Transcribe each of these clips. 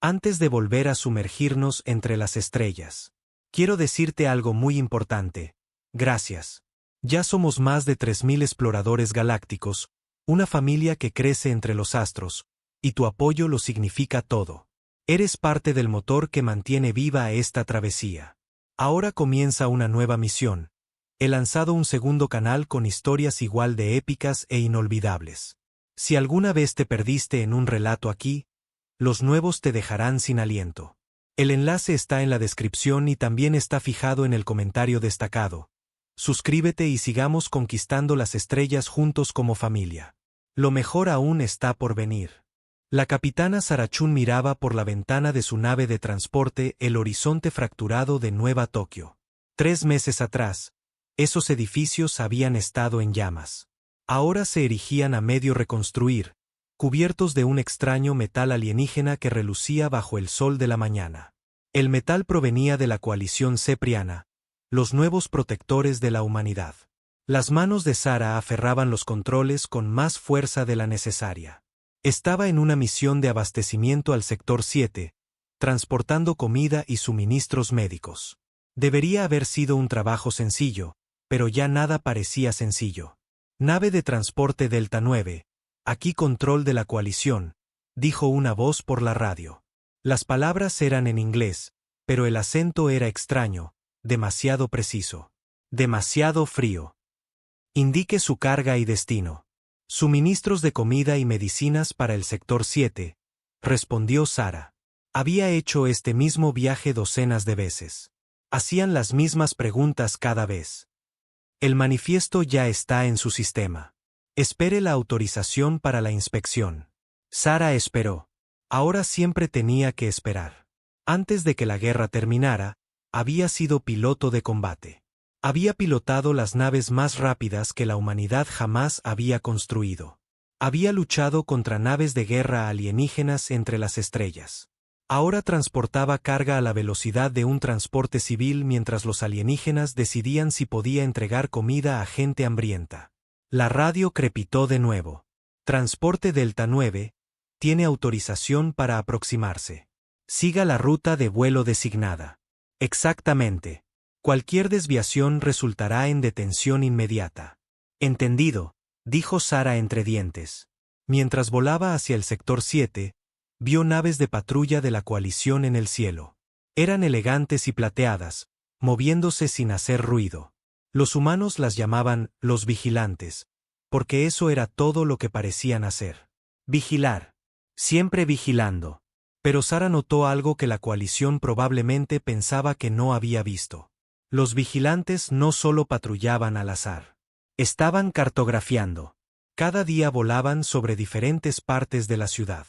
Antes de volver a sumergirnos entre las estrellas. Quiero decirte algo muy importante. Gracias. Ya somos más de 3000 exploradores galácticos, una familia que crece entre los astros, y tu apoyo lo significa todo. Eres parte del motor que mantiene viva esta travesía. Ahora comienza una nueva misión. He lanzado un segundo canal con historias igual de épicas e inolvidables. Si alguna vez te perdiste en un relato aquí, los nuevos te dejarán sin aliento. El enlace está en la descripción y también está fijado en el comentario destacado. Suscríbete y sigamos conquistando las estrellas juntos como familia. Lo mejor aún está por venir. La capitana Sarachun miraba por la ventana de su nave de transporte el horizonte fracturado de Nueva Tokio. 3 meses atrás, esos edificios habían estado en llamas. Ahora se erigían a medio reconstruir, cubiertos de un extraño metal alienígena que relucía bajo el sol de la mañana. El metal provenía de la coalición Cepriana, los nuevos protectores de la humanidad. Las manos de Sara aferraban los controles con más fuerza de la necesaria. Estaba en una misión de abastecimiento al sector 7, transportando comida y suministros médicos. Debería haber sido un trabajo sencillo, pero ya nada parecía sencillo. Nave de transporte Delta 9, aquí control de la coalición, dijo una voz por la radio. Las palabras eran en inglés, pero el acento era extraño, demasiado preciso. Demasiado frío. Indique su carga y destino. Suministros de comida y medicinas para el sector 7, respondió Sara. Había hecho este mismo viaje docenas de veces. Hacían las mismas preguntas cada vez. El manifiesto ya está en su sistema. Espere la autorización para la inspección. Sara esperó. Ahora siempre tenía que esperar. Antes de que la guerra terminara, había sido piloto de combate. Había pilotado las naves más rápidas que la humanidad jamás había construido. Había luchado contra naves de guerra alienígenas entre las estrellas. Ahora transportaba carga a la velocidad de un transporte civil mientras los alienígenas decidían si podía entregar comida a gente hambrienta. La radio crepitó de nuevo. Transporte Delta 9, tiene autorización para aproximarse. Siga la ruta de vuelo designada. Exactamente. Cualquier desviación resultará en detención inmediata. Entendido, dijo Sara entre dientes. Mientras volaba hacia el sector 7, vio naves de patrulla de la coalición en el cielo. Eran elegantes y plateadas, moviéndose sin hacer ruido. Los humanos las llamaban los vigilantes, porque eso era todo lo que parecían hacer. Vigilar. Siempre vigilando. Pero Sara notó algo que la coalición probablemente pensaba que no había visto. Los vigilantes no solo patrullaban al azar. Estaban cartografiando. Cada día volaban sobre diferentes partes de la ciudad.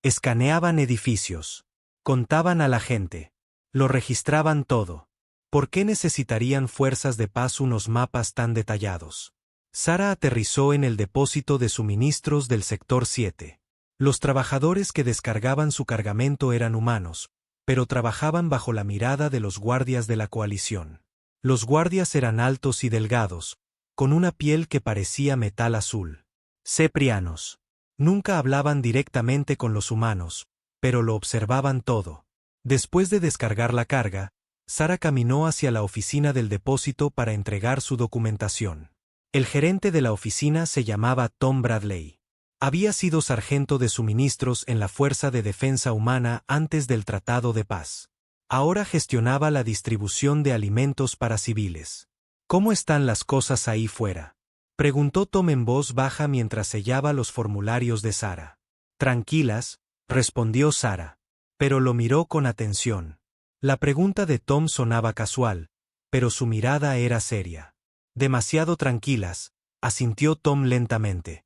Escaneaban edificios. Contaban a la gente. Lo registraban todo. ¿Por qué necesitarían fuerzas de paz unos mapas tan detallados? Sara aterrizó en el depósito de suministros del sector 7. Los trabajadores que descargaban su cargamento eran humanos, pero trabajaban bajo la mirada de los guardias de la coalición. Los guardias eran altos y delgados, con una piel que parecía metal azul. Ceprianos. Nunca hablaban directamente con los humanos, pero lo observaban todo. Después de descargar la carga, Sara caminó hacia la oficina del depósito para entregar su documentación. El gerente de la oficina se llamaba Tom Bradley. Había sido sargento de suministros en la Fuerza de Defensa Humana antes del Tratado de Paz. Ahora gestionaba la distribución de alimentos para civiles. ¿Cómo están las cosas ahí fuera?, preguntó Tom en voz baja mientras sellaba los formularios de Sara. Tranquilas, respondió Sara, pero lo miró con atención. La pregunta de Tom sonaba casual, pero su mirada era seria. Demasiado tranquilas, asintió Tom lentamente.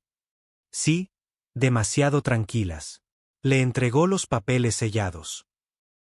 Sí, demasiado tranquilas. Le entregó los papeles sellados.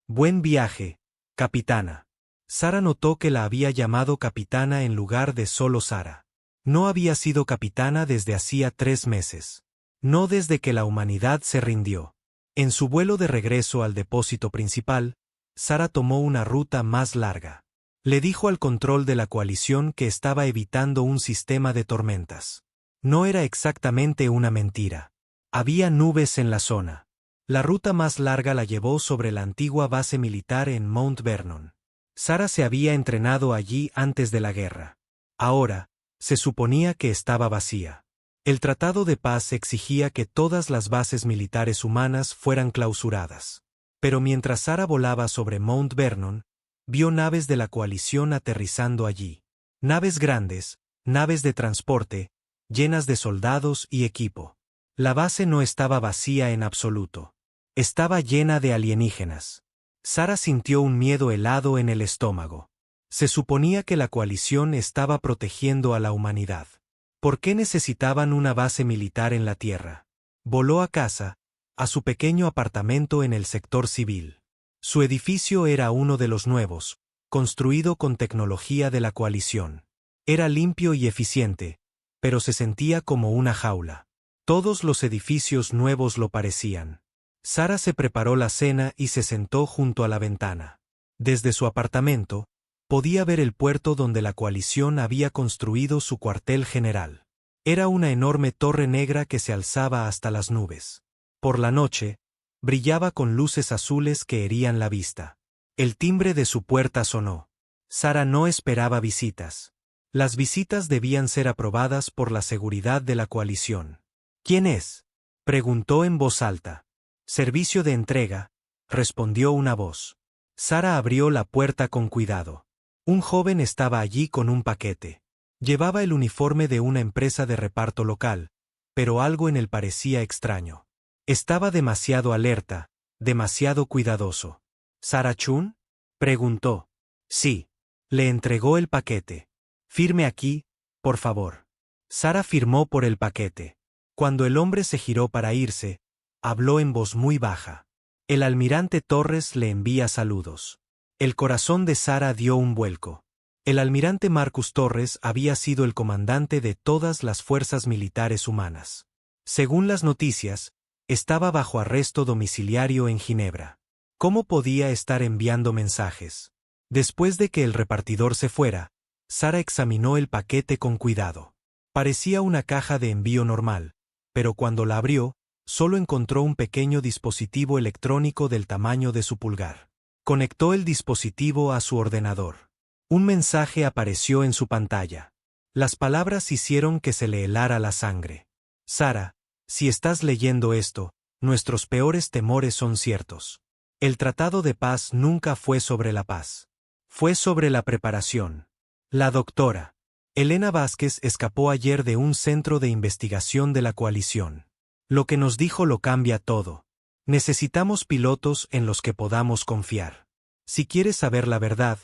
Buen viaje, capitana. Sara notó que la había llamado capitana en lugar de solo Sara. No había sido capitana desde hacía 3 meses. No desde que la humanidad se rindió. En su vuelo de regreso al depósito principal, Sara tomó una ruta más larga. Le dijo al control de la coalición que estaba evitando un sistema de tormentas. No era exactamente una mentira. Había nubes en la zona. La ruta más larga la llevó sobre la antigua base militar en Mount Vernon. Sarah se había entrenado allí antes de la guerra. Ahora, se suponía que estaba vacía. El Tratado de Paz exigía que todas las bases militares humanas fueran clausuradas. Pero mientras Sarah volaba sobre Mount Vernon, vio naves de la coalición aterrizando allí. Naves grandes, naves de transporte, llenas de soldados y equipo. La base no estaba vacía en absoluto. Estaba llena de alienígenas. Sarah sintió un miedo helado en el estómago. Se suponía que la coalición estaba protegiendo a la humanidad. ¿Por qué necesitaban una base militar en la Tierra? Voló a casa, a su pequeño apartamento en el sector civil. Su edificio era uno de los nuevos, construido con tecnología de la coalición. Era limpio y eficiente, pero se sentía como una jaula. Todos los edificios nuevos lo parecían. Sarah se preparó la cena y se sentó junto a la ventana. Desde su apartamento, podía ver el puerto donde la coalición había construido su cuartel general. Era una enorme torre negra que se alzaba hasta las nubes. Por la noche, brillaba con luces azules que herían la vista. El timbre de su puerta sonó. Sarah no esperaba visitas. Las visitas debían ser aprobadas por la seguridad de la coalición. ¿Quién es?, preguntó en voz alta. Servicio de entrega, respondió una voz. Sarah abrió la puerta con cuidado. Un joven estaba allí con un paquete. Llevaba el uniforme de una empresa de reparto local, pero algo en él parecía extraño. Estaba demasiado alerta, demasiado cuidadoso. ¿Sarah Chun?, preguntó. Sí. Le entregó el paquete. Firme aquí, por favor. Sarah firmó por el paquete. Cuando el hombre se giró para irse, habló en voz muy baja. El almirante Torres le envía saludos. El corazón de Sarah dio un vuelco. El almirante Marcus Torres había sido el comandante de todas las fuerzas militares humanas. Según las noticias, estaba bajo arresto domiciliario en Ginebra. ¿Cómo podía estar enviando mensajes? Después de que el repartidor se fuera, Sarah examinó el paquete con cuidado. Parecía una caja de envío normal, pero cuando la abrió, solo encontró un pequeño dispositivo electrónico del tamaño de su pulgar. Conectó el dispositivo a su ordenador. Un mensaje apareció en su pantalla. Las palabras hicieron que se le helara la sangre. Sarah, si estás leyendo esto, nuestros peores temores son ciertos. El Tratado de Paz nunca fue sobre la paz. Fue sobre la preparación. La doctora Elena Vázquez escapó ayer de un centro de investigación de la coalición. Lo que nos dijo lo cambia todo. Necesitamos pilotos en los que podamos confiar. Si quieres saber la verdad,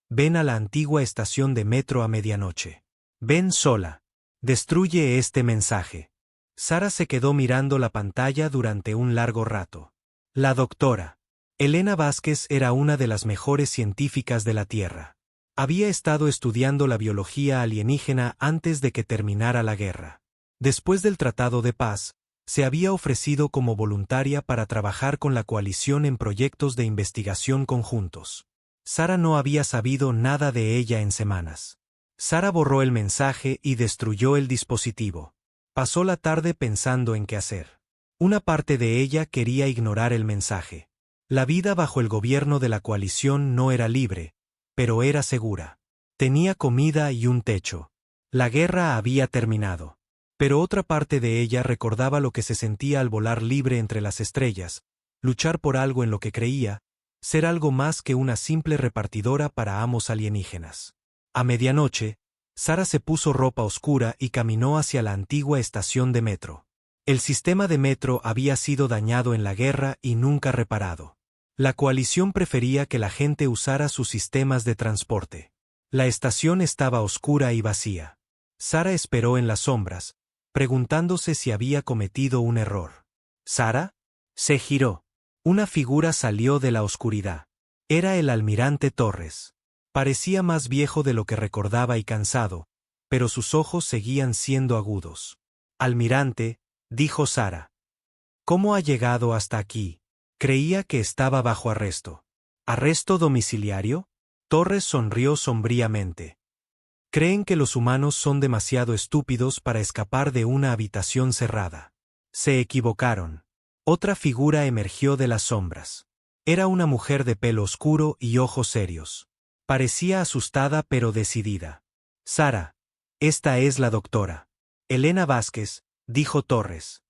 ven a la antigua estación de metro a medianoche. Ven sola. Destruye este mensaje. Sarah se quedó mirando la pantalla durante un largo rato. La doctora Elena Vázquez era una de las mejores científicas de la Tierra. Había estado estudiando la biología alienígena antes de que terminara la guerra. Después del Tratado de Paz, se había ofrecido como voluntaria para trabajar con la coalición en proyectos de investigación conjuntos. Sarah no había sabido nada de ella en semanas. Sarah borró el mensaje y destruyó el dispositivo. Pasó la tarde pensando en qué hacer. Una parte de ella quería ignorar el mensaje. La vida bajo el gobierno de la coalición no era libre, pero era segura. Tenía comida y un techo. La guerra había terminado. Pero otra parte de ella recordaba lo que se sentía al volar libre entre las estrellas, luchar por algo en lo que creía, ser algo más que una simple repartidora para amos alienígenas. A medianoche, Sarah se puso ropa oscura y caminó hacia la antigua estación de metro. El sistema de metro había sido dañado en la guerra y nunca reparado. La coalición prefería que la gente usara sus sistemas de transporte. La estación estaba oscura y vacía. Sarah esperó en las sombras, preguntándose si había cometido un error. ¿Sarah? Se giró. Una figura salió de la oscuridad. Era el almirante Torres. Parecía más viejo de lo que recordaba y cansado, pero sus ojos seguían siendo agudos. Almirante, dijo Sarah. ¿Cómo ha llegado hasta aquí? Creía que estaba bajo arresto. ¿Arresto domiciliario? Torres sonrió sombríamente. Creen que los humanos son demasiado estúpidos para escapar de una habitación cerrada. Se equivocaron. Otra figura emergió de las sombras. Era una mujer de pelo oscuro y ojos serios. Parecía asustada pero decidida. Sara, esta es la doctora. Elena Vázquez, dijo Torres.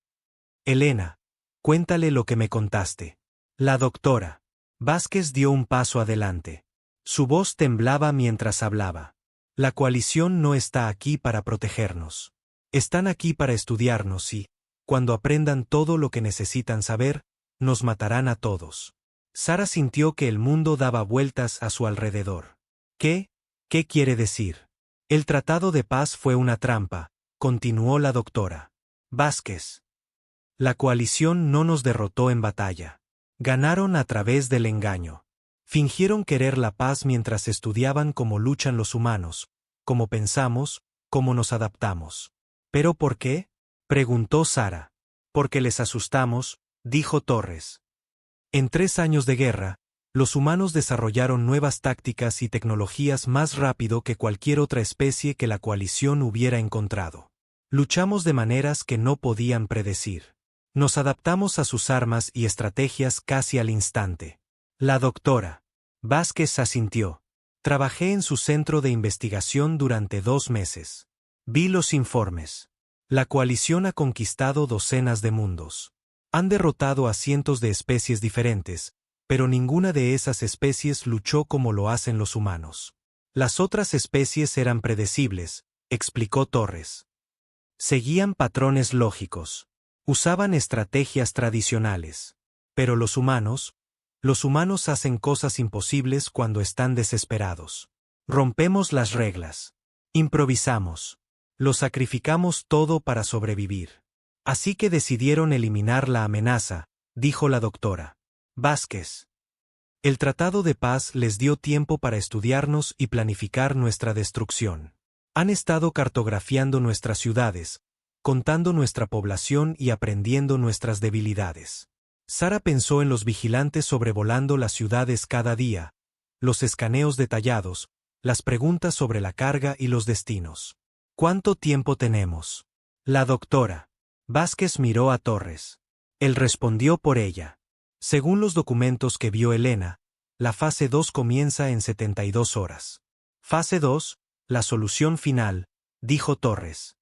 Elena, cuéntale lo que me contaste. La doctora Vázquez dio un paso adelante. Su voz temblaba mientras hablaba. La coalición no está aquí para protegernos. Están aquí para estudiarnos y, cuando aprendan todo lo que necesitan saber, nos matarán a todos. Sara sintió que el mundo daba vueltas a su alrededor. ¿Qué? ¿Qué quiere decir? El tratado de paz fue una trampa, continuó la doctora Vázquez. La coalición no nos derrotó en batalla. Ganaron a través del engaño. Fingieron querer la paz mientras estudiaban cómo luchan los humanos, cómo pensamos, cómo nos adaptamos. ¿Pero por qué? Preguntó Sara. Porque les asustamos, dijo Torres. En 3 años de guerra, los humanos desarrollaron nuevas tácticas y tecnologías más rápido que cualquier otra especie que la coalición hubiera encontrado. Luchamos de maneras que no podían predecir. Nos adaptamos a sus armas y estrategias casi al instante. La doctora Vázquez asintió. Trabajé en su centro de investigación durante 2 meses. Vi los informes. La coalición ha conquistado docenas de mundos. Han derrotado a cientos de especies diferentes, pero ninguna de esas especies luchó como lo hacen los humanos. Las otras especies eran predecibles, explicó Torres. Seguían patrones lógicos. Usaban estrategias tradicionales. Pero los humanos hacen cosas imposibles cuando están desesperados. Rompemos las reglas. Improvisamos. Lo sacrificamos todo para sobrevivir. Así que decidieron eliminar la amenaza, dijo la doctora Vázquez. El tratado de paz les dio tiempo para estudiarnos y planificar nuestra destrucción. Han estado cartografiando nuestras ciudades, contando nuestra población y aprendiendo nuestras debilidades. Sara pensó en los vigilantes sobrevolando las ciudades cada día, los escaneos detallados, las preguntas sobre la carga y los destinos. ¿Cuánto tiempo tenemos? La doctora Vázquez miró a Torres. Él respondió por ella. Según los documentos que vio Elena, la fase 2 comienza en 72 horas. Fase 2, la solución final, dijo Torres.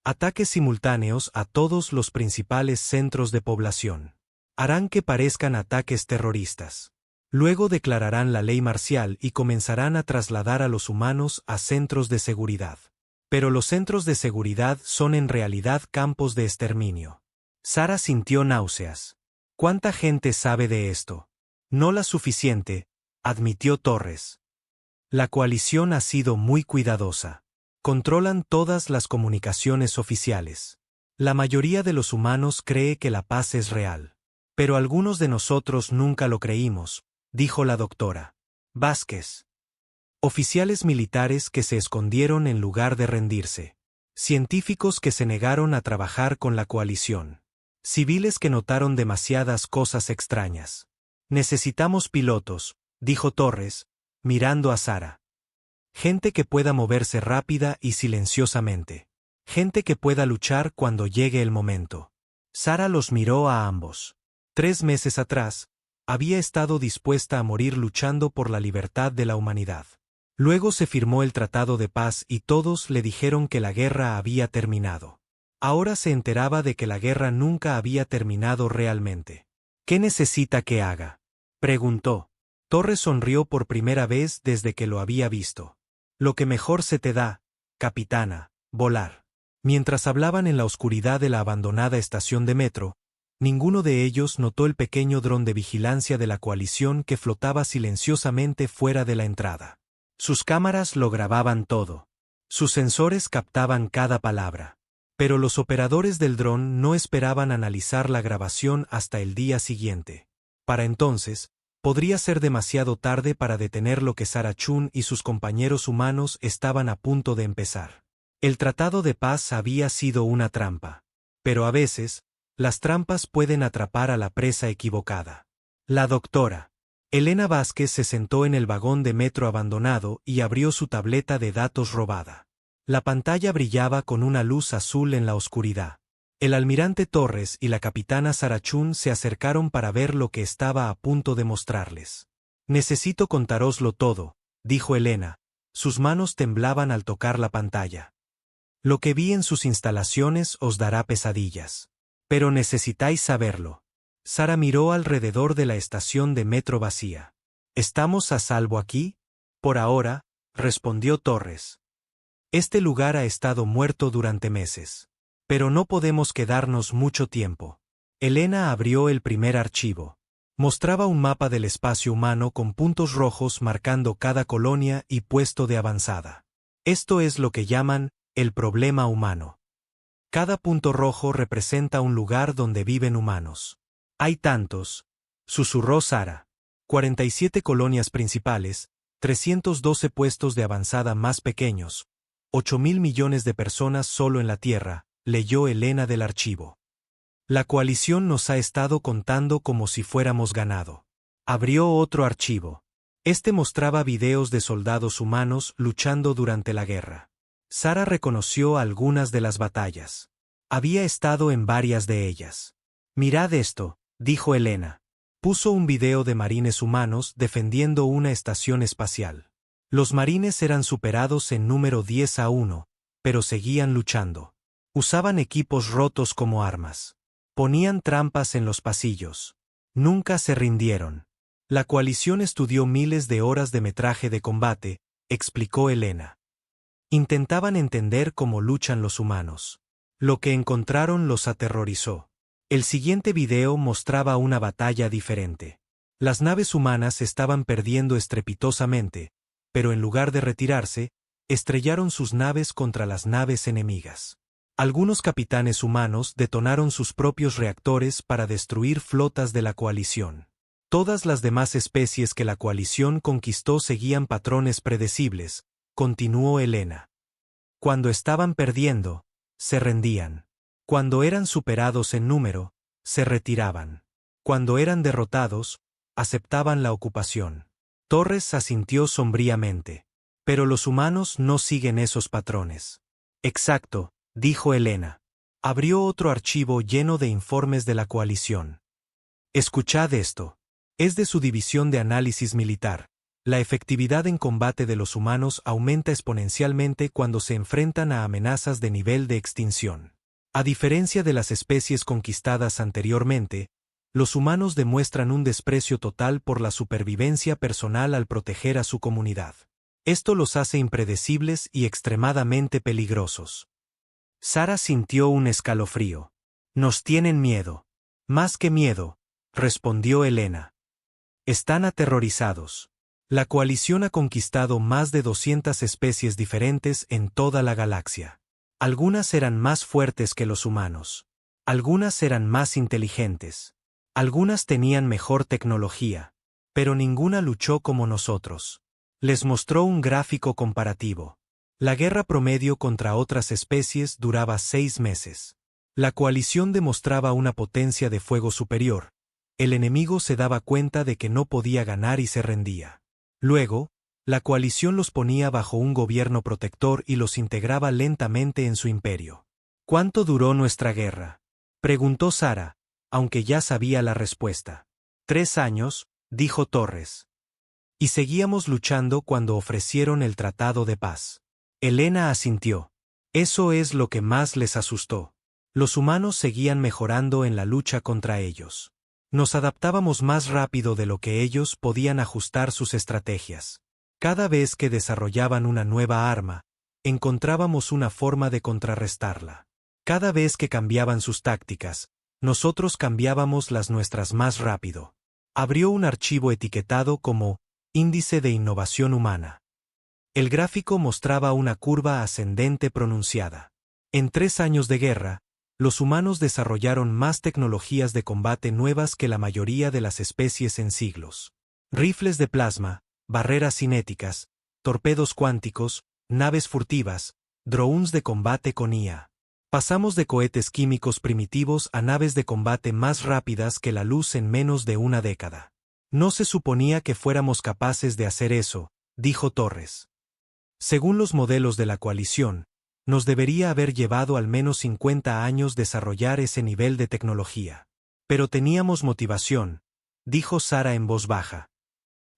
Ataques simultáneos a todos los principales centros de población. Harán que parezcan ataques terroristas. Luego declararán la ley marcial y comenzarán a trasladar a los humanos a centros de seguridad. Pero los centros de seguridad son en realidad campos de exterminio. Sara sintió náuseas. ¿Cuánta gente sabe de esto? No la suficiente, admitió Torres. La coalición ha sido muy cuidadosa. Controlan todas las comunicaciones oficiales. La mayoría de los humanos cree que la paz es real. Pero algunos de nosotros nunca lo creímos, dijo la doctora Vázquez. Oficiales militares que se escondieron en lugar de rendirse. Científicos que se negaron a trabajar con la coalición. Civiles que notaron demasiadas cosas extrañas. Necesitamos pilotos, dijo Torres, mirando a Sara. Gente que pueda moverse rápida y silenciosamente. Gente que pueda luchar cuando llegue el momento. Sara los miró a ambos. 3 meses atrás, había estado dispuesta a morir luchando por la libertad de la humanidad. Luego se firmó el tratado de paz y todos le dijeron que la guerra había terminado. Ahora se enteraba de que la guerra nunca había terminado realmente. ¿Qué necesita que haga? Preguntó. Torres sonrió por primera vez desde que lo había visto. Lo que mejor se te da, capitana, volar. Mientras hablaban en la oscuridad de la abandonada estación de metro, ninguno de ellos notó el pequeño dron de vigilancia de la coalición que flotaba silenciosamente fuera de la entrada. Sus cámaras lo grababan todo. Sus sensores captaban cada palabra. Pero los operadores del dron no esperaban analizar la grabación hasta el día siguiente. Para entonces, podría ser demasiado tarde para detener lo que Sara Chun y sus compañeros humanos estaban a punto de empezar. El tratado de paz había sido una trampa. Pero a veces, las trampas pueden atrapar a la presa equivocada. La doctora Elena Vázquez se sentó en el vagón de metro abandonado y abrió su tableta de datos robada. La pantalla brillaba con una luz azul en la oscuridad. El almirante Torres y la capitana Sarachún se acercaron para ver lo que estaba a punto de mostrarles. Necesito contároslo todo, dijo Elena. Sus manos temblaban al tocar la pantalla. Lo que vi en sus instalaciones os dará pesadillas. Pero necesitáis saberlo. Sara miró alrededor de la estación de metro vacía. ¿Estamos a salvo aquí? Por ahora, respondió Torres. Este lugar ha estado muerto durante meses. Pero no podemos quedarnos mucho tiempo. Elena abrió el primer archivo. Mostraba un mapa del espacio humano con puntos rojos marcando cada colonia y puesto de avanzada. Esto es lo que llaman el problema humano. Cada punto rojo representa un lugar donde viven humanos. Hay tantos, susurró Sara. 47 colonias principales, 312 puestos de avanzada más pequeños, 8.000 millones de personas solo en la Tierra, leyó Elena del archivo. La coalición nos ha estado contando como si fuéramos ganado. Abrió otro archivo. Este mostraba videos de soldados humanos luchando durante la guerra. Sara reconoció algunas de las batallas. Había estado en varias de ellas. Mirad esto, dijo Elena. Puso un video de marines humanos defendiendo una estación espacial. Los marines eran superados en número 10-1, pero seguían luchando. Usaban equipos rotos como armas. Ponían trampas en los pasillos. Nunca se rindieron. La coalición estudió miles de horas de metraje de combate, explicó Elena. Intentaban entender cómo luchan los humanos. Lo que encontraron los aterrorizó. El siguiente video mostraba una batalla diferente. Las naves humanas estaban perdiendo estrepitosamente, pero en lugar de retirarse, estrellaron sus naves contra las naves enemigas. Algunos capitanes humanos detonaron sus propios reactores para destruir flotas de la coalición. Todas las demás especies que la coalición conquistó seguían patrones predecibles, continuó Elena. Cuando estaban perdiendo, se rendían. Cuando eran superados en número, se retiraban. Cuando eran derrotados, aceptaban la ocupación. Torres asintió sombríamente. Pero los humanos no siguen esos patrones. Exacto, dijo Elena. Abrió otro archivo lleno de informes de la coalición. Escuchad esto. Es de su división de análisis militar. La efectividad en combate de los humanos aumenta exponencialmente cuando se enfrentan a amenazas de nivel de extinción. A diferencia de las especies conquistadas anteriormente, los humanos demuestran un desprecio total por la supervivencia personal al proteger a su comunidad. Esto los hace impredecibles y extremadamente peligrosos. Sara sintió un escalofrío. Nos tienen miedo. Más que miedo, respondió Elena. Están aterrorizados. La coalición ha conquistado más de 200 especies diferentes en toda la galaxia. Algunas eran más fuertes que los humanos. Algunas eran más inteligentes. Algunas tenían mejor tecnología. Pero ninguna luchó como nosotros. Les mostró un gráfico comparativo. La guerra promedio contra otras especies duraba 6 meses. La coalición demostraba una potencia de fuego superior. El enemigo se daba cuenta de que no podía ganar y se rendía. Luego, la coalición los ponía bajo un gobierno protector y los integraba lentamente en su imperio. ¿Cuánto duró nuestra guerra?, preguntó Sara, aunque ya sabía la respuesta. 3 años, dijo Torres. Y seguíamos luchando cuando ofrecieron el tratado de paz. Elena asintió. Eso es lo que más les asustó. Los humanos seguían mejorando en la lucha contra ellos. Nos adaptábamos más rápido de lo que ellos podían ajustar sus estrategias. Cada vez que desarrollaban una nueva arma, encontrábamos una forma de contrarrestarla. Cada vez que cambiaban sus tácticas, nosotros cambiábamos las nuestras más rápido. Abrió un archivo etiquetado como Índice de Innovación Humana. El gráfico mostraba una curva ascendente pronunciada. En 3 años de guerra, los humanos desarrollaron más tecnologías de combate nuevas que la mayoría de las especies en siglos. Rifles de plasma, barreras cinéticas, torpedos cuánticos, naves furtivas, drones de combate con IA. Pasamos de cohetes químicos primitivos a naves de combate más rápidas que la luz en menos de una década. No se suponía que fuéramos capaces de hacer eso, dijo Torres. Según los modelos de la coalición, Nos debería haber llevado al menos 50 años desarrollar ese nivel de tecnología. Pero teníamos motivación, dijo Sara en voz baja.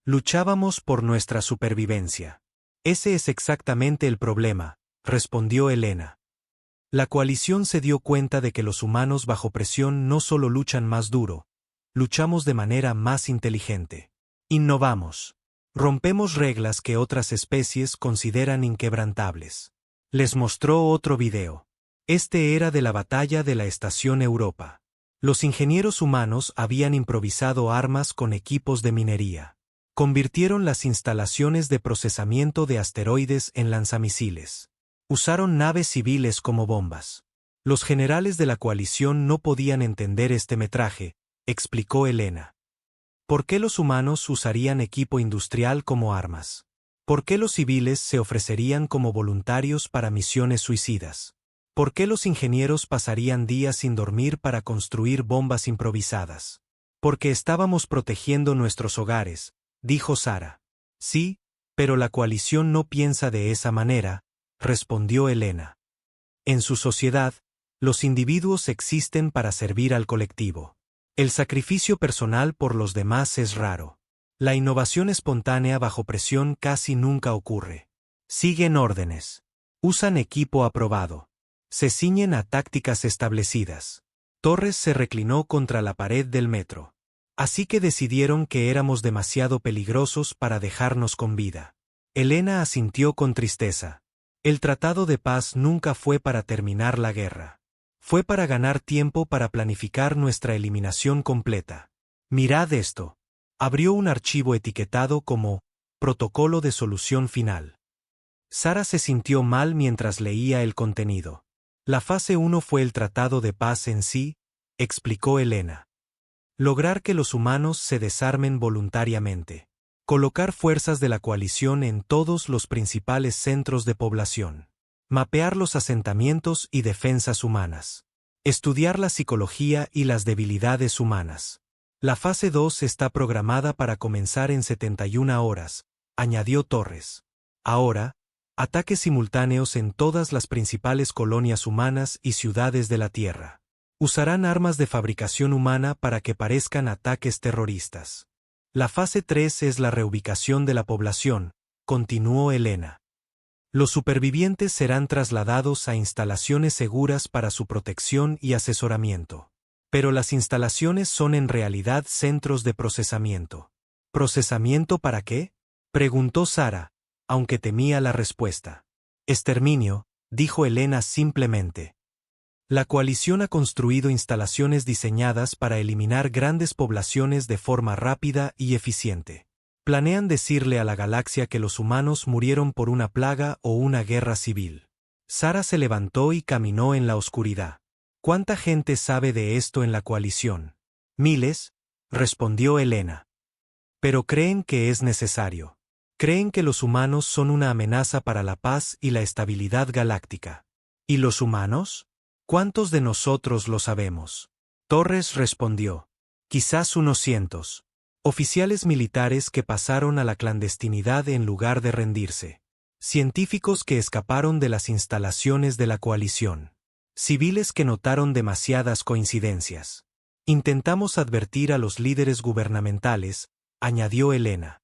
Luchábamos por nuestra supervivencia. Ese es exactamente el problema, respondió Elena. La coalición se dio cuenta de que los humanos bajo presión no solo luchan más duro, luchamos de manera más inteligente. Innovamos. Rompemos reglas que otras especies consideran inquebrantables. Les mostró otro video. Este era de la batalla de la Estación Europa. Los ingenieros humanos habían improvisado armas con equipos de minería. Convirtieron las instalaciones de procesamiento de asteroides en lanzamisiles. Usaron naves civiles como bombas. Los generales de la coalición no podían entender este metraje, explicó Elena. ¿Por qué los humanos usarían equipo industrial como armas? ¿Por qué los civiles se ofrecerían como voluntarios para misiones suicidas? ¿Por qué los ingenieros pasarían días sin dormir para construir bombas improvisadas? Porque estábamos protegiendo nuestros hogares, dijo Sara. Sí, pero la coalición no piensa de esa manera, respondió Elena. En su sociedad, los individuos existen para servir al colectivo. El sacrificio personal por los demás es raro. La innovación espontánea bajo presión casi nunca ocurre. Siguen órdenes. Usan equipo aprobado. Se ciñen a tácticas establecidas. Torres se reclinó contra la pared del metro. Así que decidieron que éramos demasiado peligrosos para dejarnos con vida. Elena asintió con tristeza. El tratado de paz nunca fue para terminar la guerra. Fue para ganar tiempo para planificar nuestra eliminación completa. Mirad esto. Abrió un archivo etiquetado como Protocolo de Solución Final. Sara se sintió mal mientras leía el contenido. La fase 1 fue el tratado de paz en sí, explicó Elena. Lograr que los humanos se desarmen voluntariamente. Colocar fuerzas de la coalición en todos los principales centros de población. Mapear los asentamientos y defensas humanas. Estudiar la psicología y las debilidades humanas. La fase 2 está programada para comenzar en 71 horas, añadió Torres. Ahora, ataques simultáneos en todas las principales colonias humanas y ciudades de la Tierra. Usarán armas de fabricación humana para que parezcan ataques terroristas. La fase 3 es la reubicación de la población, continuó Elena. Los supervivientes serán trasladados a instalaciones seguras para su protección y asesoramiento. Pero las instalaciones son en realidad centros de procesamiento. ¿Procesamiento para qué?, preguntó Sara, aunque temía la respuesta. Exterminio, dijo Elena simplemente. La coalición ha construido instalaciones diseñadas para eliminar grandes poblaciones de forma rápida y eficiente. Planean decirle a la galaxia que los humanos murieron por una plaga o una guerra civil. Sara se levantó y caminó en la oscuridad. ¿Cuánta gente sabe de esto en la coalición? Miles, respondió Elena. Pero creen que es necesario. Creen que los humanos son una amenaza para la paz y la estabilidad galáctica. ¿Y los humanos? ¿Cuántos de nosotros lo sabemos? Torres respondió. Quizás unos cientos. Oficiales militares que pasaron a la clandestinidad en lugar de rendirse. Científicos que escaparon de las instalaciones de la coalición. Civiles que notaron demasiadas coincidencias. Intentamos advertir a los líderes gubernamentales, añadió Elena.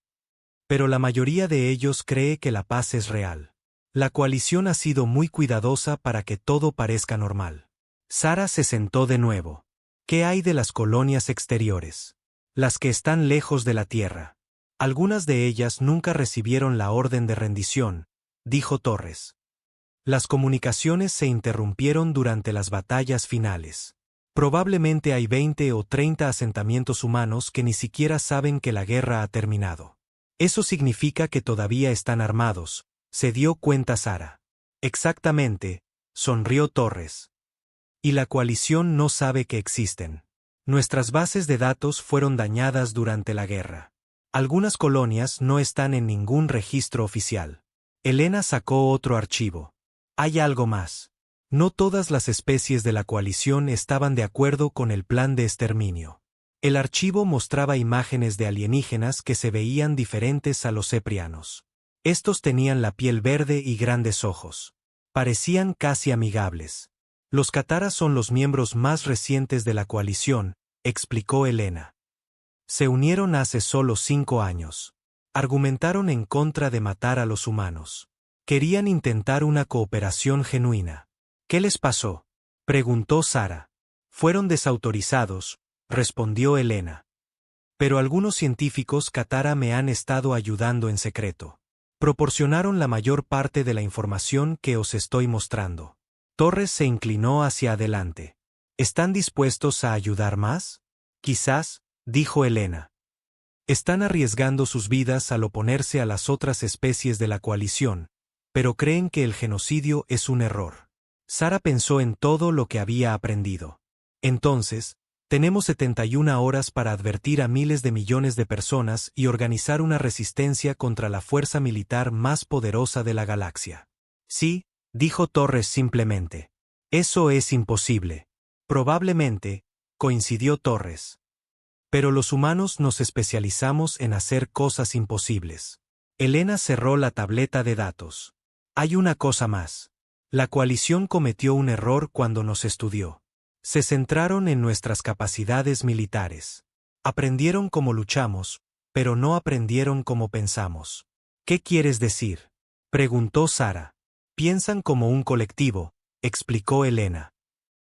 Pero la mayoría de ellos cree que la paz es real. La coalición ha sido muy cuidadosa para que todo parezca normal. Sara se sentó de nuevo. ¿Qué hay de las colonias exteriores? Las que están lejos de la Tierra. Algunas de ellas nunca recibieron la orden de rendición, dijo Torres. Las comunicaciones se interrumpieron durante las batallas finales. Probablemente hay 20 o 30 asentamientos humanos que ni siquiera saben que la guerra ha terminado. Eso significa que todavía están armados, se dio cuenta Sara. Exactamente, sonrió Torres. Y la coalición no sabe que existen. Nuestras bases de datos fueron dañadas durante la guerra. Algunas colonias no están en ningún registro oficial. Elena sacó otro archivo. Hay algo más. No todas las especies de la coalición estaban de acuerdo con el plan de exterminio. El archivo mostraba imágenes de alienígenas que se veían diferentes a los ceprianos. Estos tenían la piel verde y grandes ojos. Parecían casi amigables. Los Katara son los miembros más recientes de la coalición, explicó Elena. Se unieron hace solo 5 años. Argumentaron en contra de matar a los humanos. Querían intentar una cooperación genuina. ¿Qué les pasó?, preguntó Sara. Fueron desautorizados, respondió Elena. Pero algunos científicos Katara me han estado ayudando en secreto. Proporcionaron la mayor parte de la información que os estoy mostrando. Torres se inclinó hacia adelante. ¿Están dispuestos a ayudar más? Quizás, dijo Elena. Están arriesgando sus vidas al oponerse a las otras especies de la coalición, pero creen que el genocidio es un error. Sara pensó en todo lo que había aprendido. Entonces, tenemos 71 horas para advertir a miles de millones de personas y organizar una resistencia contra la fuerza militar más poderosa de la galaxia. Sí, dijo Torres simplemente. Eso es imposible. Probablemente, coincidió Torres. Pero los humanos nos especializamos en hacer cosas imposibles. Elena cerró la tableta de datos. Hay una cosa más. La coalición cometió un error cuando nos estudió. Se centraron en nuestras capacidades militares. Aprendieron cómo luchamos, pero no aprendieron cómo pensamos. ¿Qué quieres decir?, preguntó Sara. Piensan como un colectivo, explicó Elena.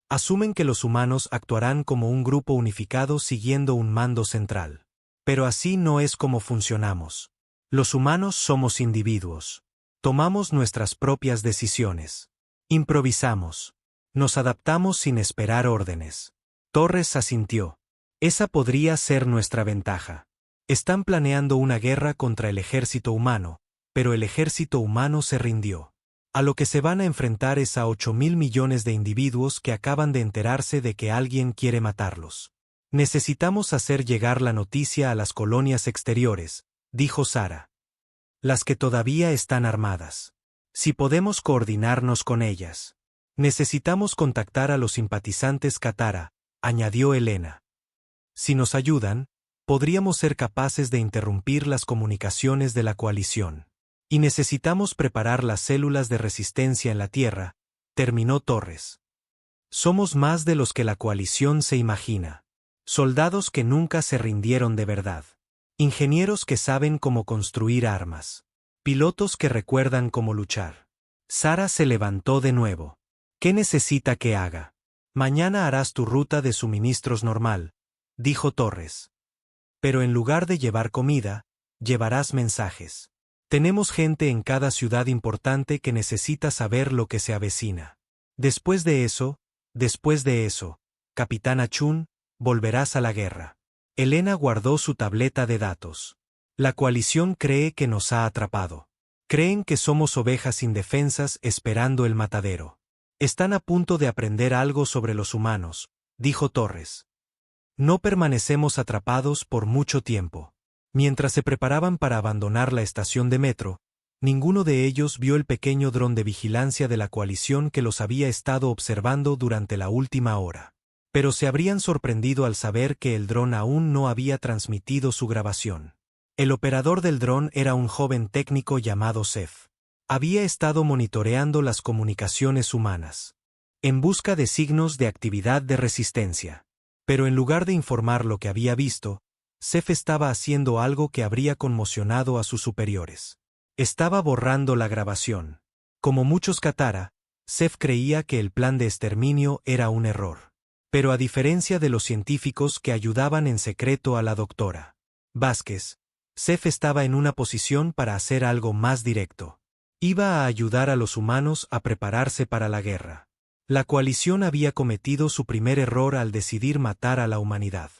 Asumen que los humanos actuarán como un grupo unificado siguiendo un mando central. Pero así no es como funcionamos. Los humanos somos individuos. Tomamos nuestras propias decisiones. Improvisamos. Nos adaptamos sin esperar órdenes. Torres asintió. Esa podría ser nuestra ventaja. Están planeando una guerra contra el ejército humano, pero el ejército humano se rindió. A lo que se van a enfrentar es a 8.000 millones de individuos que acaban de enterarse de que alguien quiere matarlos. Necesitamos hacer llegar la noticia a las colonias exteriores, dijo Sara. Las que todavía están armadas. Si podemos coordinarnos con ellas. Necesitamos contactar a los simpatizantes Katara, añadió Elena. Si nos ayudan, podríamos ser capaces de interrumpir las comunicaciones de la coalición. Y necesitamos preparar las células de resistencia en la Tierra, terminó Torres. Somos más de los que la coalición se imagina. Soldados que nunca se rindieron de verdad. Ingenieros que saben cómo construir armas. Pilotos que recuerdan cómo luchar. Sara se levantó de nuevo. ¿Qué necesita que haga? Mañana harás tu ruta de suministros normal, dijo Torres. Pero en lugar de llevar comida, llevarás mensajes. Tenemos gente en cada ciudad importante que necesita saber lo que se avecina. Después de eso, Capitán Achun, volverás a la guerra. Elena guardó su tableta de datos. La coalición cree que nos ha atrapado. Creen que somos ovejas indefensas esperando el matadero. Están a punto de aprender algo sobre los humanos, dijo Torres. No permanecemos atrapados por mucho tiempo. Mientras se preparaban para abandonar la estación de metro, ninguno de ellos vio el pequeño dron de vigilancia de la coalición que los había estado observando durante la última hora. Pero se habrían sorprendido al saber que el dron aún no había transmitido su grabación. El operador del dron era un joven técnico llamado Sef. Había estado monitoreando las comunicaciones humanas, en busca de signos de actividad de resistencia. Pero en lugar de informar lo que había visto, Sef estaba haciendo algo que habría conmocionado a sus superiores. Estaba borrando la grabación. Como muchos Katara, Sef creía que el plan de exterminio era un error. Pero a diferencia de los científicos que ayudaban en secreto a la doctora Vázquez, Sef estaba en una posición para hacer algo más directo. Iba a ayudar a los humanos a prepararse para la guerra. La coalición había cometido su primer error al decidir matar a la humanidad.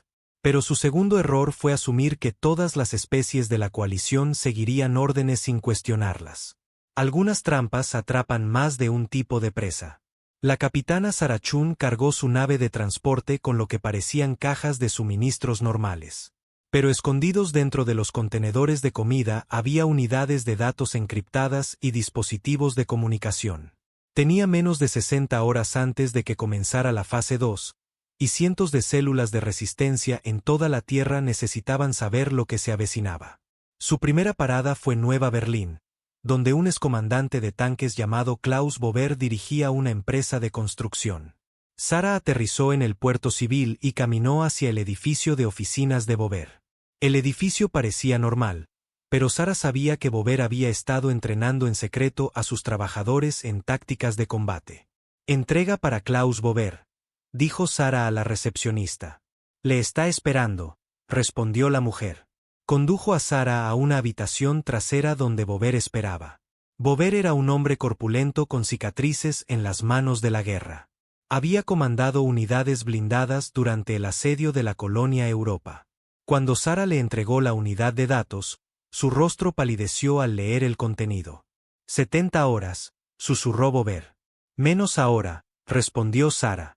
Pero su segundo error fue asumir que todas las especies de la coalición seguirían órdenes sin cuestionarlas. Algunas trampas atrapan más de un tipo de presa. La capitana Sarachun cargó su nave de transporte con lo que parecían cajas de suministros normales. Pero escondidos dentro de los contenedores de comida había unidades de datos encriptadas y dispositivos de comunicación. Tenía menos de 60 horas antes de que comenzara la fase 2, y cientos de células de resistencia en toda la Tierra necesitaban saber lo que se avecinaba. Su primera parada fue Nueva Berlín, donde un excomandante de tanques llamado Klaus Bover dirigía una empresa de construcción. Sara aterrizó en el puerto civil y caminó hacia el edificio de oficinas de Bover. El edificio parecía normal, pero Sara sabía que Bover había estado entrenando en secreto a sus trabajadores en tácticas de combate. «Entrega para Klaus Bover», dijo Sara a la recepcionista. «Le está esperando», respondió la mujer. Condujo a Sara a una habitación trasera donde Bover esperaba. Bover era un hombre corpulento con cicatrices en las manos de la guerra. Había comandado unidades blindadas durante el asedio de la colonia Europa. Cuando Sara le entregó la unidad de datos, su rostro palideció al leer el contenido. 70 horas, susurró Bover. Menos ahora, respondió Sara.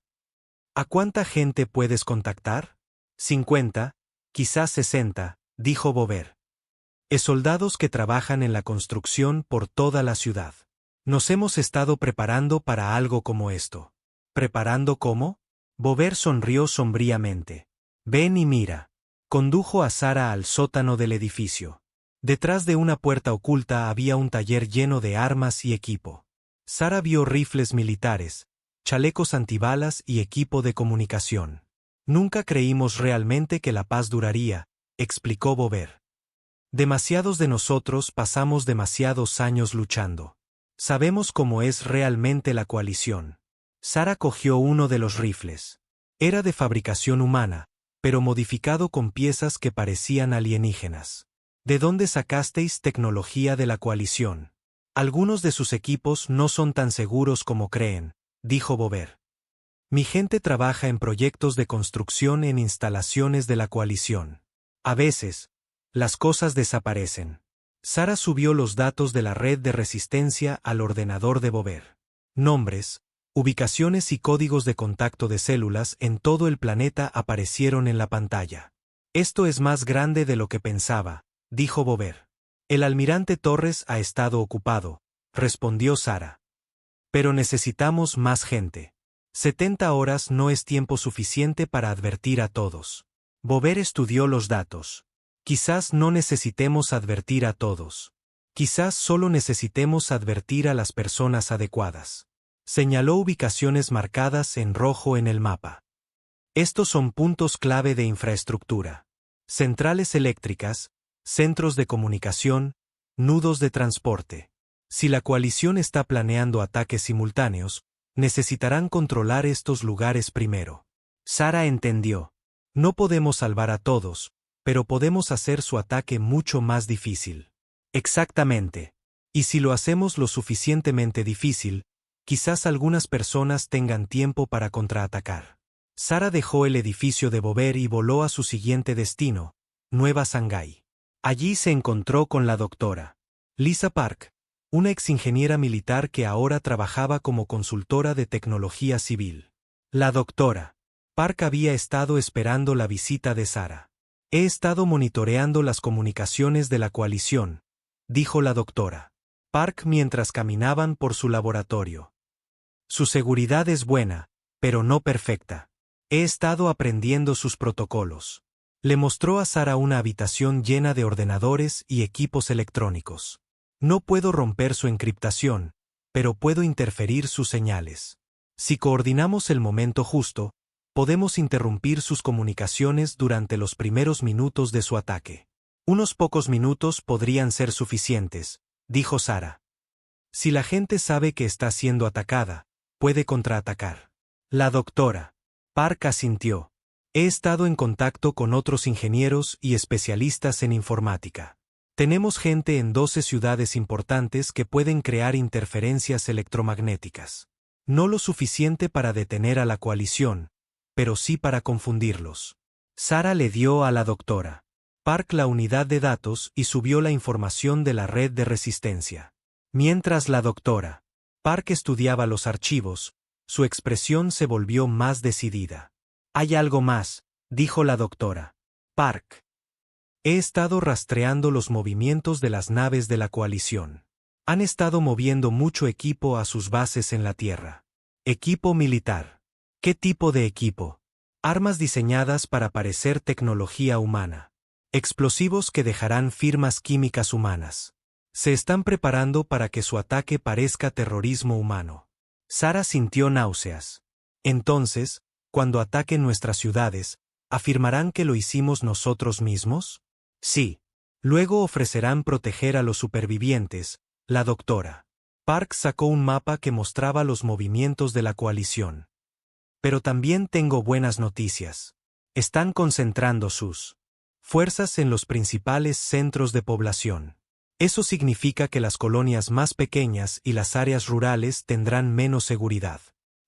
¿A cuánta gente puedes contactar? 50, quizás 60, dijo Bover. Soldados que trabajan en la construcción por toda la ciudad. Nos hemos estado preparando para algo como esto. ¿Preparando cómo? Bover sonrió sombríamente. Ven y mira. Condujo a Sara al sótano del edificio. Detrás de una puerta oculta había un taller lleno de armas y equipo. Sara vio rifles militares, chalecos antibalas y equipo de comunicación. Nunca creímos realmente que la paz duraría, explicó Bover. Demasiados de nosotros pasamos demasiados años luchando. Sabemos cómo es realmente la coalición. Sara cogió uno de los rifles. Era de fabricación humana, pero modificado con piezas que parecían alienígenas. ¿De dónde sacasteis tecnología de la coalición? Algunos de sus equipos no son tan seguros como creen, dijo Bover. Mi gente trabaja en proyectos de construcción en instalaciones de la coalición. A veces, las cosas desaparecen. Sara subió los datos de la red de resistencia al ordenador de Bover. Nombres, ubicaciones y códigos de contacto de células en todo el planeta aparecieron en la pantalla. Esto es más grande de lo que pensaba, dijo Bover. El almirante Torres ha estado ocupado, respondió Sara. Pero necesitamos más gente. 70 horas no es tiempo suficiente para advertir a todos. Bover estudió los datos. Quizás no necesitemos advertir a todos. Quizás solo necesitemos advertir a las personas adecuadas. Señaló ubicaciones marcadas en rojo en el mapa. Estos son puntos clave de infraestructura. Centrales eléctricas, centros de comunicación, nudos de transporte. Si la coalición está planeando ataques simultáneos, necesitarán controlar estos lugares primero. Sara entendió. No podemos salvar a todos, pero podemos hacer su ataque mucho más difícil. Exactamente. Y si lo hacemos lo suficientemente difícil, quizás algunas personas tengan tiempo para contraatacar. Sara dejó el edificio de Bover y voló a su siguiente destino, Nueva Shanghái. Allí se encontró con la doctora Lisa Park, una exingeniera militar que ahora trabajaba como consultora de tecnología civil. La doctora Park había estado esperando la visita de Sara. He estado monitoreando las comunicaciones de la coalición, dijo la doctora Park mientras caminaban por su laboratorio. Su seguridad es buena, pero no perfecta. He estado aprendiendo sus protocolos. Le mostró a Sara una habitación llena de ordenadores y equipos electrónicos. No puedo romper su encriptación, pero puedo interferir sus señales. Si coordinamos el momento justo, podemos interrumpir sus comunicaciones durante los primeros minutos de su ataque. Unos pocos minutos podrían ser suficientes, dijo Sara. Si la gente sabe que está siendo atacada, puede contraatacar. La doctora Park asintió. He estado en contacto con otros ingenieros y especialistas en informática. Tenemos gente en 12 ciudades importantes que pueden crear interferencias electromagnéticas. No lo suficiente para detener a la coalición, pero sí para confundirlos. Sara le dio a la doctora Park la unidad de datos y subió la información de la red de resistencia. Mientras la doctora Park estudiaba los archivos, su expresión se volvió más decidida. Hay algo más, dijo la doctora Park. He estado rastreando los movimientos de las naves de la coalición. Han estado moviendo mucho equipo a sus bases en la Tierra. Equipo militar. ¿Qué tipo de equipo? Armas diseñadas para parecer tecnología humana. Explosivos que dejarán firmas químicas humanas. Se están preparando para que su ataque parezca terrorismo humano. Sara sintió náuseas. Entonces, cuando ataquen nuestras ciudades, ¿afirmarán que lo hicimos nosotros mismos? Sí. Luego ofrecerán proteger a los supervivientes, la doctora. Park sacó un mapa que mostraba los movimientos de la coalición. Pero también tengo buenas noticias. Están concentrando sus fuerzas en los principales centros de población. Eso significa que las colonias más pequeñas y las áreas rurales tendrán menos seguridad.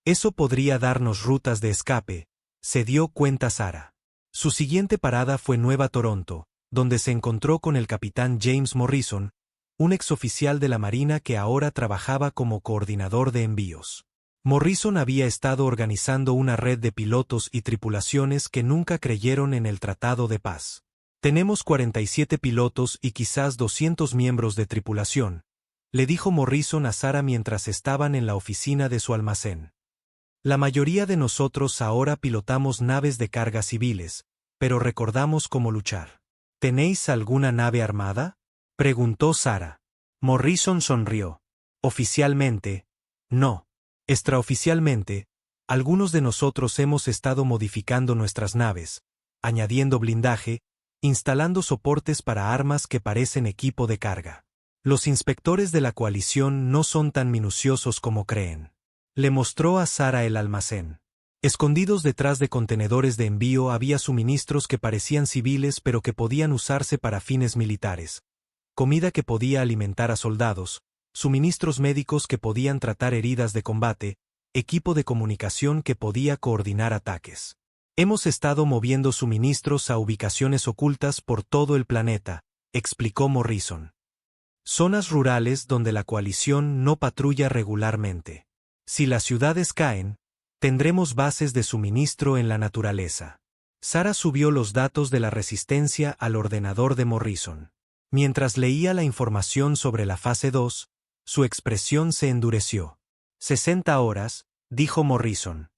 Eso podría darnos rutas de escape, se dio cuenta Sara. Su siguiente parada fue Nueva Toronto, donde se encontró con el capitán James Morrison, un exoficial de la Marina que ahora trabajaba como coordinador de envíos. Morrison había estado organizando una red de pilotos y tripulaciones que nunca creyeron en el Tratado de Paz. Tenemos 47 pilotos y quizás 200 miembros de tripulación, le dijo Morrison a Sara mientras estaban en la oficina de su almacén. La mayoría de nosotros ahora pilotamos naves de carga civiles, pero recordamos cómo luchar. ¿Tenéis alguna nave armada?, preguntó Sara. Morrison sonrió. Oficialmente, no. Extraoficialmente, algunos de nosotros hemos estado modificando nuestras naves, añadiendo blindaje, instalando soportes para armas que parecen equipo de carga. Los inspectores de la coalición no son tan minuciosos como creen. Le mostró a Sara el almacén. Escondidos detrás de contenedores de envío había suministros que parecían civiles pero que podían usarse para fines militares, comida que podía alimentar a soldados, suministros médicos que podían tratar heridas de combate, equipo de comunicación que podía coordinar ataques. Hemos estado moviendo suministros a ubicaciones ocultas por todo el planeta, explicó Morrison. Zonas rurales donde la coalición no patrulla regularmente. Si las ciudades caen, tendremos bases de suministro en la naturaleza. Sara subió los datos de la resistencia al ordenador de Morrison. Mientras leía la información sobre la fase 2, su expresión se endureció. 60 horas, dijo Morrison.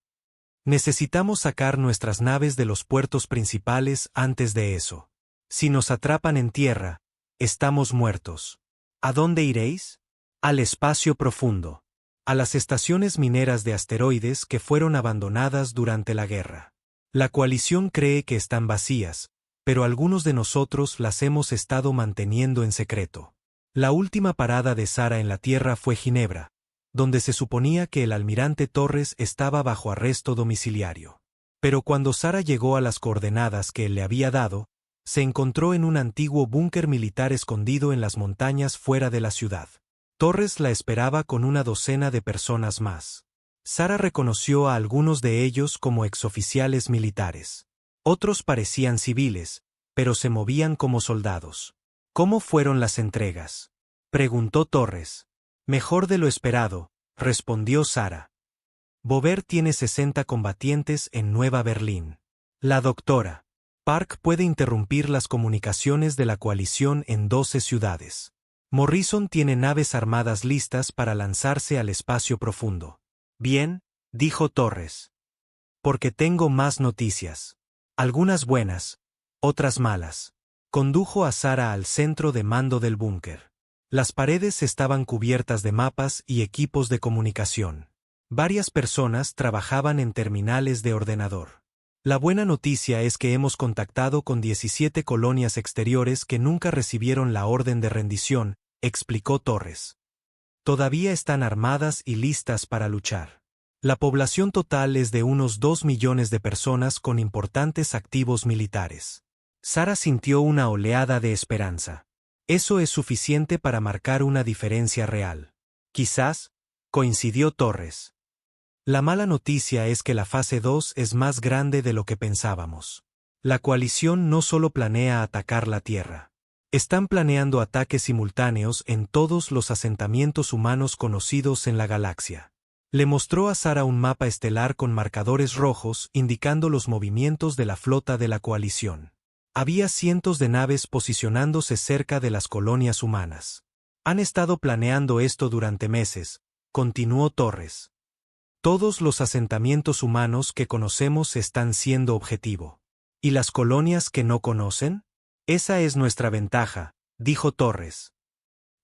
Necesitamos sacar nuestras naves de los puertos principales antes de eso. Si nos atrapan en tierra, estamos muertos. ¿A dónde iréis? Al espacio profundo. A las estaciones mineras de asteroides que fueron abandonadas durante la guerra. La coalición cree que están vacías, pero algunos de nosotros las hemos estado manteniendo en secreto. La última parada de Sara en la Tierra fue Ginebra, donde se suponía que el almirante Torres estaba bajo arresto domiciliario. Pero cuando Sara llegó a las coordenadas que él le había dado, se encontró en un antiguo búnker militar escondido en las montañas fuera de la ciudad. Torres la esperaba con una docena de personas más. Sara reconoció a algunos de ellos como exoficiales militares. Otros parecían civiles, pero se movían como soldados. ¿Cómo fueron las entregas?, preguntó Torres. Mejor de lo esperado, respondió Sara. Bover tiene 60 combatientes en Nueva Berlín. La doctora Park puede interrumpir las comunicaciones de la coalición en 12 ciudades. Morrison tiene naves armadas listas para lanzarse al espacio profundo. Bien, dijo Torres. Porque tengo más noticias. Algunas buenas, otras malas. Condujo a Sara al centro de mando del búnker. Las paredes estaban cubiertas de mapas y equipos de comunicación. Varias personas trabajaban en terminales de ordenador. La buena noticia es que hemos contactado con 17 colonias exteriores que nunca recibieron la orden de rendición, explicó Torres. Todavía están armadas y listas para luchar. La población total es de unos 2 millones de personas con importantes activos militares. Sara sintió una oleada de esperanza. Eso es suficiente para marcar una diferencia real. Quizás, coincidió Torres. La mala noticia es que la fase 2 es más grande de lo que pensábamos. La coalición no solo planea atacar la Tierra. Están planeando ataques simultáneos en todos los asentamientos humanos conocidos en la galaxia. Le mostró a Sara un mapa estelar con marcadores rojos indicando los movimientos de la flota de la coalición. Había cientos de naves posicionándose cerca de las colonias humanas. Han estado planeando esto durante meses, continuó Torres. Todos los asentamientos humanos que conocemos están siendo objetivo. ¿Y las colonias que no conocen? Esa es nuestra ventaja, dijo Torres.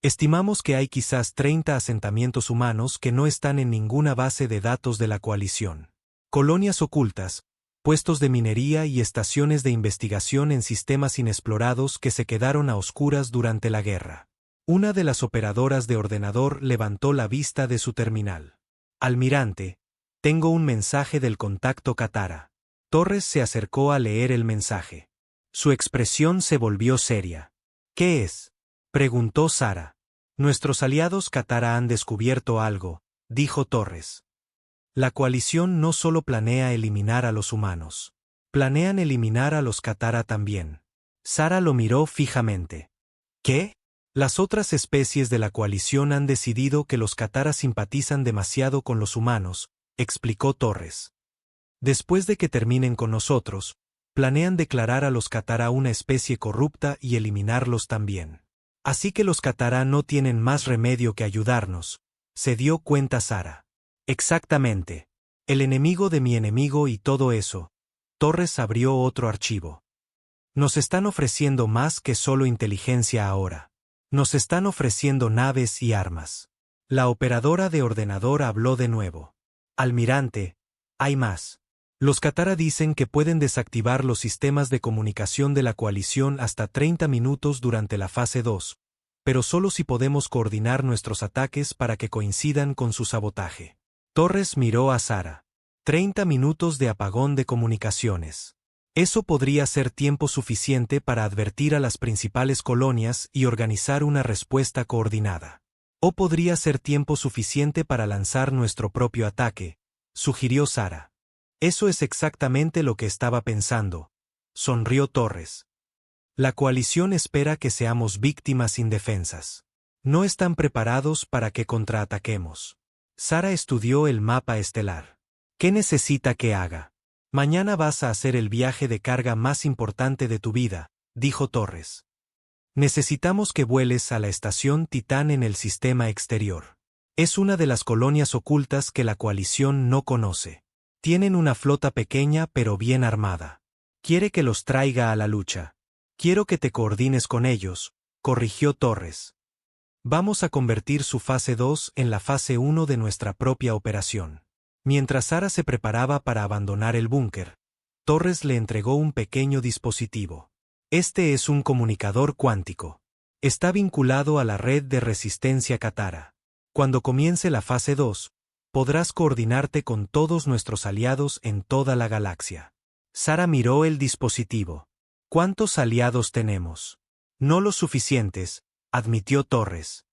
Estimamos que hay quizás 30 asentamientos humanos que no están en ninguna base de datos de la coalición. Colonias ocultas, puestos de minería y estaciones de investigación en sistemas inexplorados que se quedaron a oscuras durante la guerra. Una de las operadoras de ordenador levantó la vista de su terminal. Almirante, tengo un mensaje del contacto Katara. Torres se acercó a leer el mensaje. Su expresión se volvió seria. ¿Qué es?, preguntó Sara. Nuestros aliados Katara han descubierto algo, dijo Torres. La coalición no solo planea eliminar a los humanos. Planean eliminar a los Katara también. Sara lo miró fijamente. ¿Qué? Las otras especies de la coalición han decidido que los Katara simpatizan demasiado con los humanos, explicó Torres. Después de que terminen con nosotros, planean declarar a los Katara una especie corrupta y eliminarlos también. Así que los Katara no tienen más remedio que ayudarnos, se dio cuenta Sara. Exactamente. El enemigo de mi enemigo y todo eso. Torres abrió otro archivo. Nos están ofreciendo más que solo inteligencia ahora. Nos están ofreciendo naves y armas. La operadora de ordenador habló de nuevo. Almirante, hay más. Los Katara dicen que pueden desactivar los sistemas de comunicación de la coalición hasta 30 minutos durante la fase 2, pero solo si podemos coordinar nuestros ataques para que coincidan con su sabotaje. Torres miró a Sara. 30 minutos de apagón de comunicaciones. Eso podría ser tiempo suficiente para advertir a las principales colonias y organizar una respuesta coordinada. O podría ser tiempo suficiente para lanzar nuestro propio ataque, sugirió Sara. Eso es exactamente lo que estaba pensando, sonrió Torres. La coalición espera que seamos víctimas indefensas. No están preparados para que contraataquemos. Sara estudió el mapa estelar. ¿Qué necesita que haga? Mañana vas a hacer el viaje de carga más importante de tu vida, dijo Torres. Necesitamos que vueles a la estación Titán en el sistema exterior. Es una de las colonias ocultas que la coalición no conoce. Tienen una flota pequeña pero bien armada. Quiere que los traiga a la lucha. Quiero que te coordines con ellos, corrigió Torres. Vamos a convertir su fase 2 en la fase 1 de nuestra propia operación. Mientras Sara se preparaba para abandonar el búnker, Torres le entregó un pequeño dispositivo. Este es un comunicador cuántico. Está vinculado a la red de resistencia Katara. Cuando comience la fase 2, podrás coordinarte con todos nuestros aliados en toda la galaxia. Sara miró el dispositivo. ¿Cuántos aliados tenemos? No los suficientes, admitió Torres.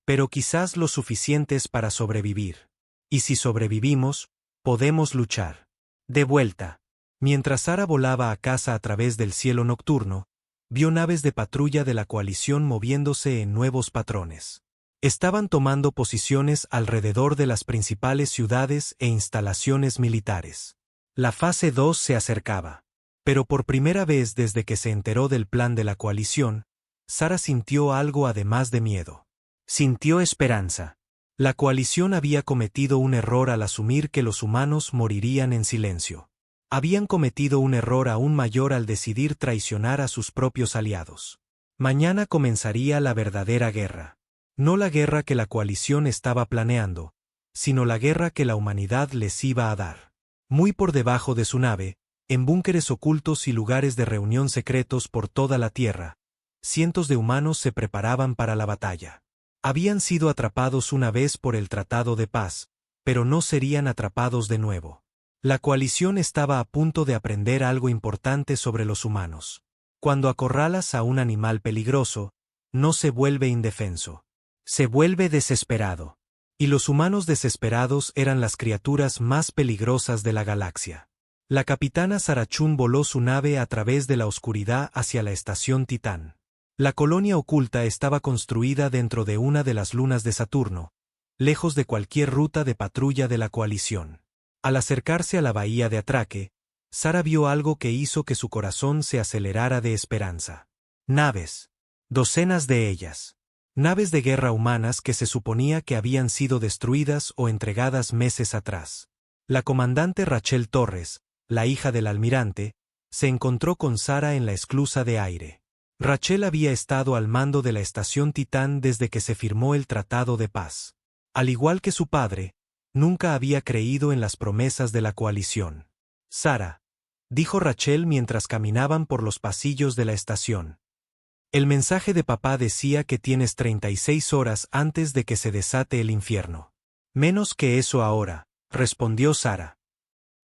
Pero quizás los suficientes para sobrevivir. Y si sobrevivimos, podemos luchar. De vuelta. Mientras Sara volaba a casa a través del cielo nocturno, vio naves de patrulla de la coalición moviéndose en nuevos patrones. Estaban tomando posiciones alrededor de las principales ciudades e instalaciones militares. La fase 2 se acercaba. Pero por primera vez desde que se enteró del plan de la coalición, Sara sintió algo además de miedo. Sintió esperanza. La coalición había cometido un error al asumir que los humanos morirían en silencio. Habían cometido un error aún mayor al decidir traicionar a sus propios aliados. Mañana comenzaría la verdadera guerra. No la guerra que la coalición estaba planeando, sino la guerra que la humanidad les iba a dar. Muy por debajo de su nave, en búnkeres ocultos y lugares de reunión secretos por toda la Tierra, cientos de humanos se preparaban para la batalla. Habían sido atrapados una vez por el Tratado de Paz, pero no serían atrapados de nuevo. La coalición estaba a punto de aprender algo importante sobre los humanos. Cuando acorralas a un animal peligroso, no se vuelve indefenso. Se vuelve desesperado. Y los humanos desesperados eran las criaturas más peligrosas de la galaxia. La capitana Sarachun voló su nave a través de la oscuridad hacia la estación Titán. La colonia oculta estaba construida dentro de una de las lunas de Saturno, lejos de cualquier ruta de patrulla de la coalición. Al acercarse a la bahía de Atraque, Sara vio algo que hizo que su corazón se acelerara de esperanza. Naves. Docenas de ellas. Naves de guerra humanas que se suponía que habían sido destruidas o entregadas meses atrás. La comandante Rachel Torres, la hija del almirante, se encontró con Sara en la esclusa de aire. Rachel había estado al mando de la estación Titán desde que se firmó el Tratado de Paz. Al igual que su padre, nunca había creído en las promesas de la coalición. Sara, dijo Rachel mientras caminaban por los pasillos de la estación. El mensaje de papá decía que tienes 36 horas antes de que se desate el infierno. Menos que eso ahora, respondió Sara.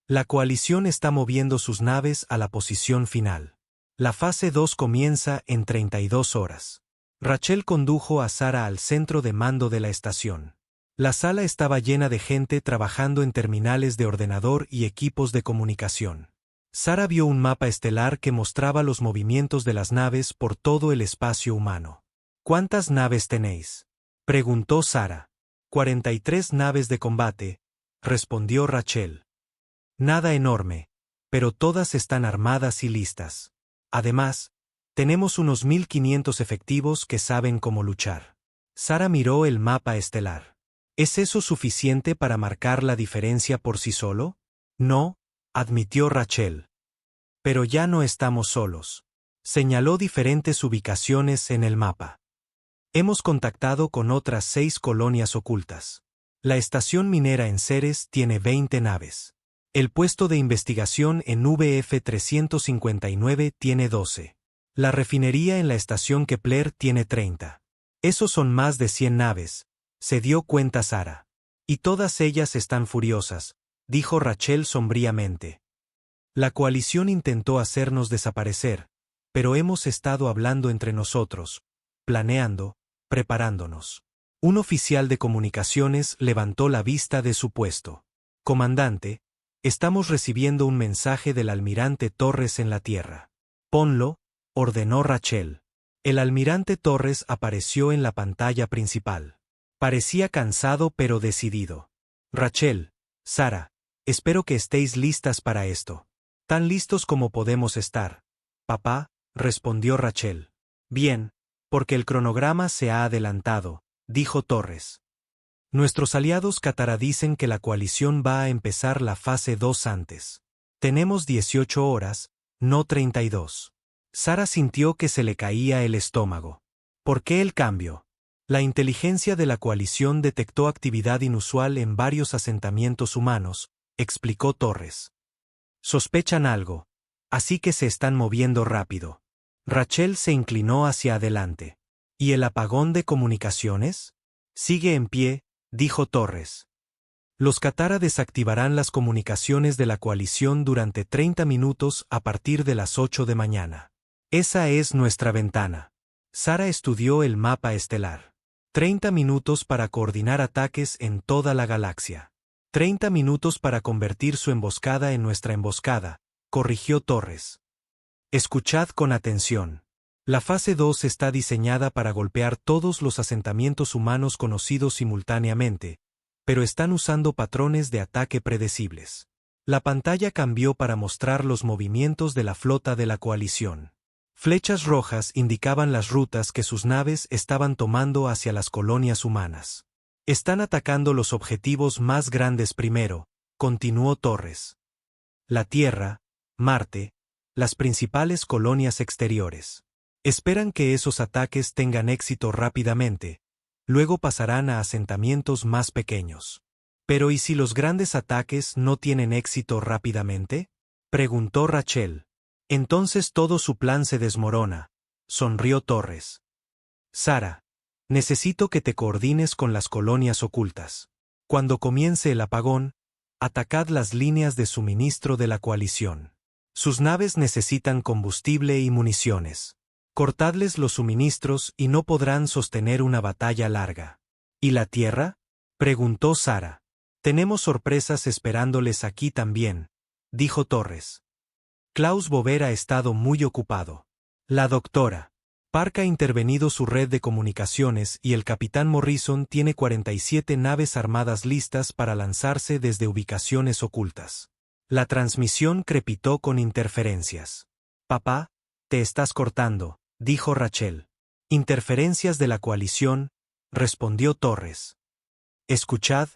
La coalición está moviendo sus naves a la posición final. La fase 2 comienza en 32 horas. Rachel condujo a Sara al centro de mando de la estación. La sala estaba llena de gente trabajando en terminales de ordenador y equipos de comunicación. Sara vio un mapa estelar que mostraba los movimientos de las naves por todo el espacio humano. ¿Cuántas naves tenéis?, preguntó Sara. 43 naves de combate, respondió Rachel. Nada enorme, pero todas están armadas y listas. Además, tenemos unos 1500 efectivos que saben cómo luchar. Sara miró el mapa estelar. ¿Es eso suficiente para marcar la diferencia por sí solo? No, admitió Rachel. Pero ya no estamos solos. Señaló diferentes ubicaciones en el mapa. Hemos contactado con otras 6 colonias ocultas. La estación minera en Ceres tiene 20 naves. El puesto de investigación en VF-359 tiene 12. La refinería en la estación Kepler tiene 30. Esos son más de 100 naves, se dio cuenta Sara. Y todas ellas están furiosas, dijo Rachel sombríamente. La coalición intentó hacernos desaparecer, pero hemos estado hablando entre nosotros, planeando, preparándonos. Un oficial de comunicaciones levantó la vista de su puesto. Comandante, estamos recibiendo un mensaje del almirante Torres en la Tierra. Ponlo, ordenó Rachel. El almirante Torres apareció en la pantalla principal. Parecía cansado pero decidido. Rachel, Sara, espero que estéis listas para esto. Tan listos como podemos estar. Papá, respondió Rachel. Bien, porque el cronograma se ha adelantado, dijo Torres. Nuestros aliados Katara dicen que la coalición va a empezar la fase 2 antes. Tenemos 18 horas, no 32. Sara sintió que se le caía el estómago. ¿Por qué el cambio? La inteligencia de la coalición detectó actividad inusual en varios asentamientos humanos, explicó Torres. Sospechan algo, así que se están moviendo rápido. Rachel se inclinó hacia adelante. ¿Y el apagón de comunicaciones? Sigue en pie, dijo Torres. Los Katara desactivarán las comunicaciones de la coalición durante 30 minutos a partir de las 8 de mañana. Esa es nuestra ventana. Sara estudió el mapa estelar. 30 minutos para coordinar ataques en toda la galaxia. 30 minutos para convertir su emboscada en nuestra emboscada, corrigió Torres. Escuchad con atención. La fase 2 está diseñada para golpear todos los asentamientos humanos conocidos simultáneamente, pero están usando patrones de ataque predecibles. La pantalla cambió para mostrar los movimientos de la flota de la coalición. Flechas rojas indicaban las rutas que sus naves estaban tomando hacia las colonias humanas. Están atacando los objetivos más grandes primero, continuó Torres. La Tierra, Marte, las principales colonias exteriores. Esperan que esos ataques tengan éxito rápidamente, luego pasarán a asentamientos más pequeños. ¿Pero y si los grandes ataques no tienen éxito rápidamente?, preguntó Rachel. Entonces todo su plan se desmorona, sonrió Torres. Sara, necesito que te coordines con las colonias ocultas. Cuando comience el apagón, atacad las líneas de suministro de la coalición. Sus naves necesitan combustible y municiones. Cortadles los suministros y no podrán sostener una batalla larga. ¿Y la Tierra?, preguntó Sara. Tenemos sorpresas esperándoles aquí también, dijo Torres. Klaus Bover ha estado muy ocupado. La doctora Park ha intervenido su red de comunicaciones y el capitán Morrison tiene 47 naves armadas listas para lanzarse desde ubicaciones ocultas. La transmisión crepitó con interferencias. Papá, te estás cortando, dijo Rachel. Interferencias de la coalición, respondió Torres. Escuchad,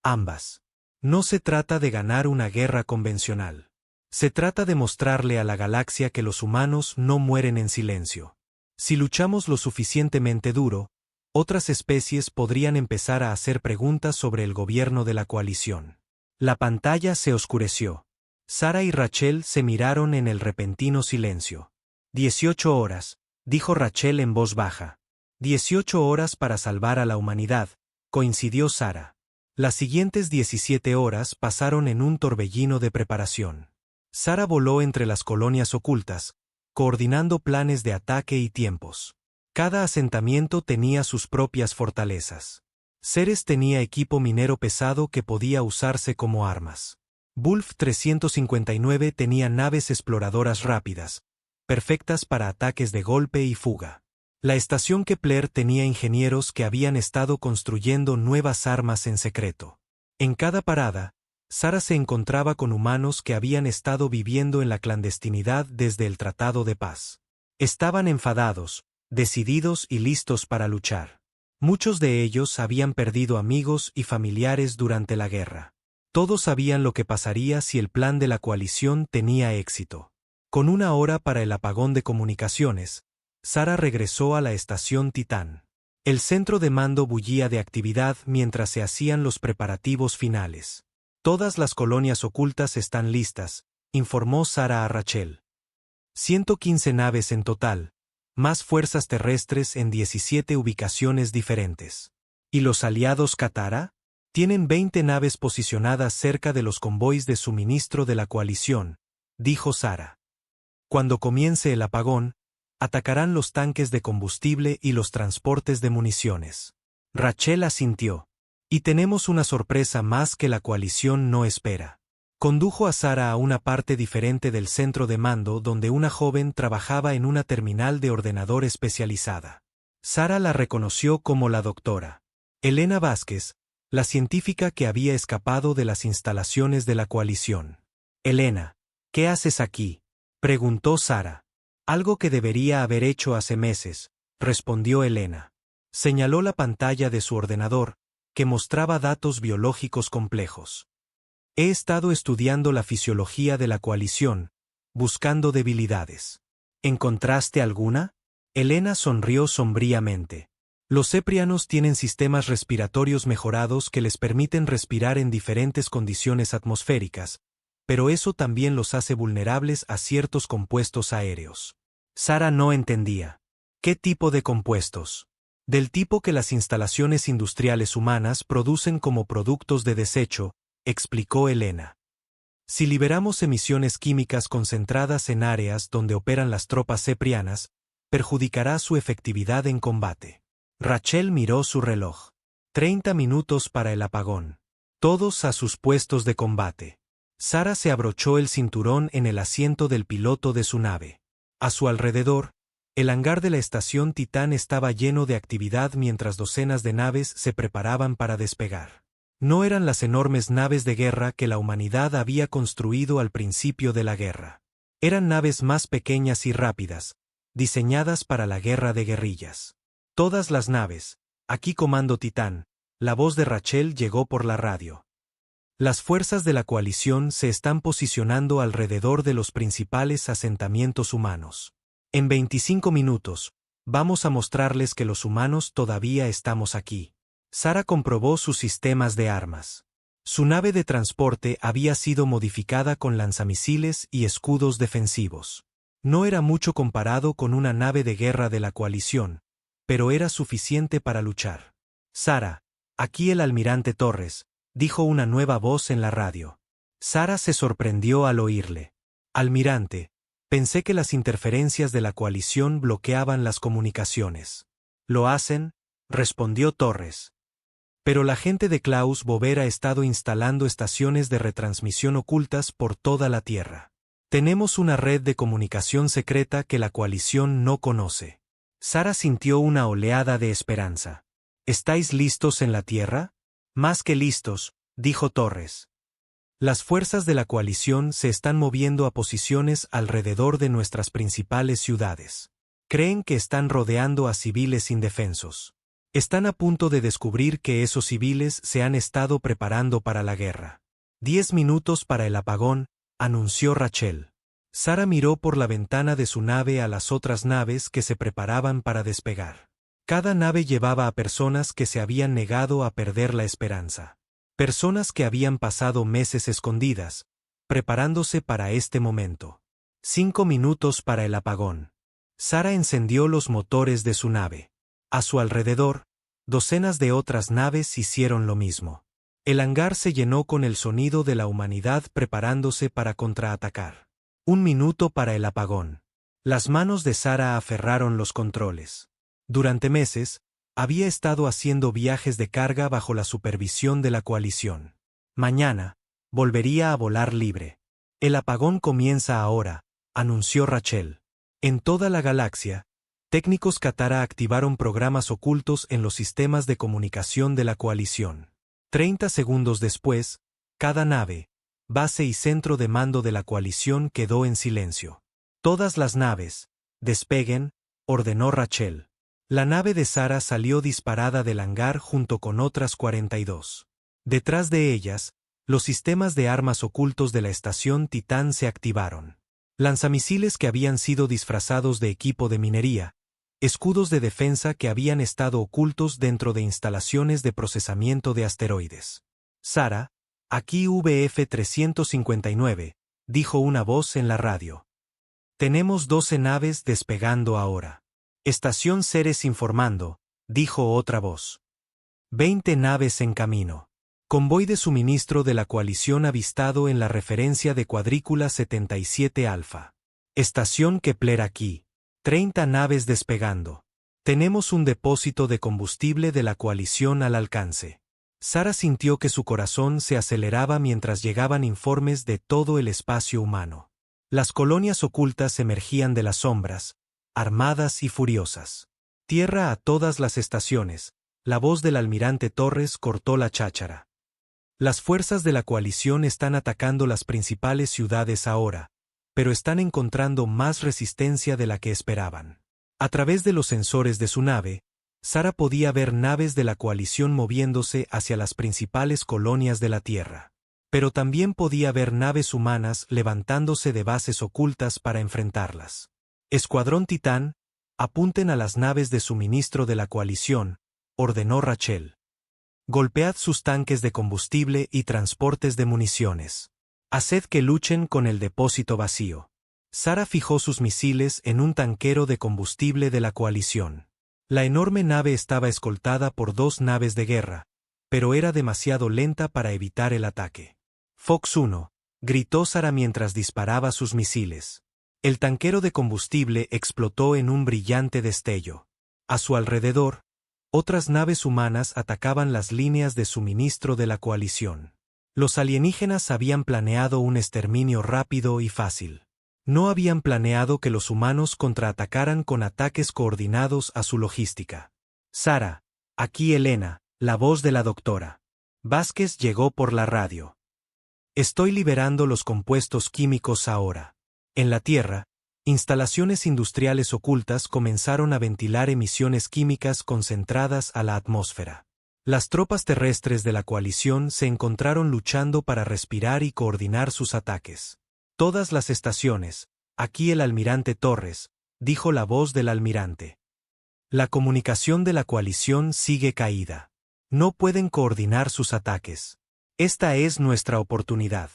ambas. No se trata de ganar una guerra convencional. Se trata de mostrarle a la galaxia que los humanos no mueren en silencio. Si luchamos lo suficientemente duro, otras especies podrían empezar a hacer preguntas sobre el gobierno de la coalición. La pantalla se oscureció. Sarah y Rachel se miraron en el repentino silencio. 18 horas, dijo Rachel en voz baja. 18 horas para salvar a la humanidad, coincidió Sarah. Las siguientes 17 horas pasaron en un torbellino de preparación. Sarah voló entre las colonias ocultas, coordinando planes de ataque y tiempos. Cada asentamiento tenía sus propias fortalezas. Ceres tenía equipo minero pesado que podía usarse como armas. Wolf 359 tenía naves exploradoras rápidas, perfectas para ataques de golpe y fuga. La estación Kepler tenía ingenieros que habían estado construyendo nuevas armas en secreto. En cada parada, Sarah se encontraba con humanos que habían estado viviendo en la clandestinidad desde el Tratado de Paz. Estaban enfadados, decididos y listos para luchar. Muchos de ellos habían perdido amigos y familiares durante la guerra. Todos sabían lo que pasaría si el plan de la coalición tenía éxito. Con 1 hora para el apagón de comunicaciones, Sarah regresó a la estación Titán. El centro de mando bullía de actividad mientras se hacían los preparativos finales. Todas las colonias ocultas están listas, informó Sarah a Rachel. 115 naves en total, más fuerzas terrestres en 17 ubicaciones diferentes. ¿Y los aliados Katara? Tienen 20 naves posicionadas cerca de los convoys de suministro de la coalición, dijo Sarah. Cuando comience el apagón, atacarán los tanques de combustible y los transportes de municiones. Rachel asintió. Y tenemos una sorpresa más que la coalición no espera. Condujo a Sarah a una parte diferente del centro de mando donde una joven trabajaba en una terminal de ordenador especializada. Sarah la reconoció como la doctora Elena Vázquez, la científica que había escapado de las instalaciones de la coalición. Elena, ¿qué haces aquí?, preguntó Sarah. Algo que debería haber hecho hace meses, respondió Elena. Señaló la pantalla de su ordenador, que mostraba datos biológicos complejos. He estado estudiando la fisiología de la coalición, buscando debilidades. ¿Encontraste alguna? Elena sonrió sombríamente. Los ceprianos tienen sistemas respiratorios mejorados que les permiten respirar en diferentes condiciones atmosféricas, pero eso también los hace vulnerables a ciertos compuestos aéreos. Sarah no entendía. ¿Qué tipo de compuestos? Del tipo que las instalaciones industriales humanas producen como productos de desecho, explicó Elena. Si liberamos emisiones químicas concentradas en áreas donde operan las tropas ceprianas, perjudicará su efectividad en combate. Rachel miró su reloj. 30 minutos para el apagón. Todos a sus puestos de combate. Sarah se abrochó el cinturón en el asiento del piloto de su nave. A su alrededor, el hangar de la estación Titán estaba lleno de actividad mientras docenas de naves se preparaban para despegar. No eran las enormes naves de guerra que la humanidad había construido al principio de la guerra. Eran naves más pequeñas y rápidas, diseñadas para la guerra de guerrillas. Todas las naves, aquí Comando Titán, la voz de Rachel llegó por la radio. Las fuerzas de la coalición se están posicionando alrededor de los principales asentamientos humanos. En 25 minutos, vamos a mostrarles que los humanos todavía estamos aquí. Sarah comprobó sus sistemas de armas. Su nave de transporte había sido modificada con lanzamisiles y escudos defensivos. No era mucho comparado con una nave de guerra de la coalición, pero era suficiente para luchar. Sarah, aquí el almirante Torres, dijo una nueva voz en la radio. Sarah se sorprendió al oírle. Almirante, pensé que las interferencias de la coalición bloqueaban las comunicaciones. ¿Lo hacen?, respondió Torres. Pero la gente de Klaus Bover ha estado instalando estaciones de retransmisión ocultas por toda la Tierra. Tenemos una red de comunicación secreta que la coalición no conoce. Sarah sintió una oleada de esperanza. ¿Estáis listos en la Tierra? Más que listos, dijo Torres. Las fuerzas de la coalición se están moviendo a posiciones alrededor de nuestras principales ciudades. Creen que están rodeando a civiles indefensos. Están a punto de descubrir que esos civiles se han estado preparando para la guerra. 10 minutos para el apagón, anunció Rachel. Sara miró por la ventana de su nave a las otras naves que se preparaban para despegar. Cada nave llevaba a personas que se habían negado a perder la esperanza. Personas que habían pasado meses escondidas, preparándose para este momento. 5 minutos para el apagón. Sara encendió los motores de su nave. A su alrededor, docenas de otras naves hicieron lo mismo. El hangar se llenó con el sonido de la humanidad preparándose para contraatacar. 1 minuto para el apagón. Las manos de Sara aferraron los controles. Durante meses, había estado haciendo viajes de carga bajo la supervisión de la coalición. Mañana, volvería a volar libre. El apagón comienza ahora, anunció Rachel. En toda la galaxia, técnicos Katara activaron programas ocultos en los sistemas de comunicación de la coalición. 30 segundos después, cada nave, base y centro de mando de la coalición quedó en silencio. Todas las naves, despeguen, ordenó Rachel. La nave de Sara salió disparada del hangar junto con otras 42. Detrás de ellas, los sistemas de armas ocultos de la estación Titán se activaron. Lanzamisiles que habían sido disfrazados de equipo de minería, escudos de defensa que habían estado ocultos dentro de instalaciones de procesamiento de asteroides. Sara, aquí VF-359, dijo una voz en la radio. Tenemos 12 naves despegando ahora. Estación Ceres informando, dijo otra voz. 20 naves en camino. Convoy de suministro de la coalición avistado en la referencia de cuadrícula 77 Alfa. Estación Kepler aquí. 30 naves despegando. Tenemos un depósito de combustible de la coalición al alcance. Sara sintió que su corazón se aceleraba mientras llegaban informes de todo el espacio humano. Las colonias ocultas emergían de las sombras, armadas y furiosas. Tierra a todas las estaciones. La voz del almirante Torres cortó la cháchara. Las fuerzas de la coalición están atacando las principales ciudades ahora, pero están encontrando más resistencia de la que esperaban. A través de los sensores de su nave, Sara podía ver naves de la coalición moviéndose hacia las principales colonias de la Tierra. Pero también podía ver naves humanas levantándose de bases ocultas para enfrentarlas. Escuadrón Titán, apunten a las naves de suministro de la coalición, ordenó Rachel. Golpead sus tanques de combustible y transportes de municiones. Haced que luchen con el depósito vacío. Sara fijó sus misiles en un tanquero de combustible de la coalición. La enorme nave estaba escoltada por 2 naves de guerra, pero era demasiado lenta para evitar el ataque. Fox 1, gritó Sara mientras disparaba sus misiles. El tanquero de combustible explotó en un brillante destello. A su alrededor, otras naves humanas atacaban las líneas de suministro de la coalición. Los alienígenas habían planeado un exterminio rápido y fácil. No habían planeado que los humanos contraatacaran con ataques coordinados a su logística. Sara, aquí Elena, la voz de la doctora. Vázquez llegó por la radio. Estoy liberando los compuestos químicos ahora. En la Tierra, instalaciones industriales ocultas comenzaron a ventilar emisiones químicas concentradas a la atmósfera. Las tropas terrestres de la coalición se encontraron luchando para respirar y coordinar sus ataques. Todas las estaciones, aquí el almirante Torres, dijo la voz del almirante. La comunicación de la coalición sigue caída. No pueden coordinar sus ataques. Esta es nuestra oportunidad.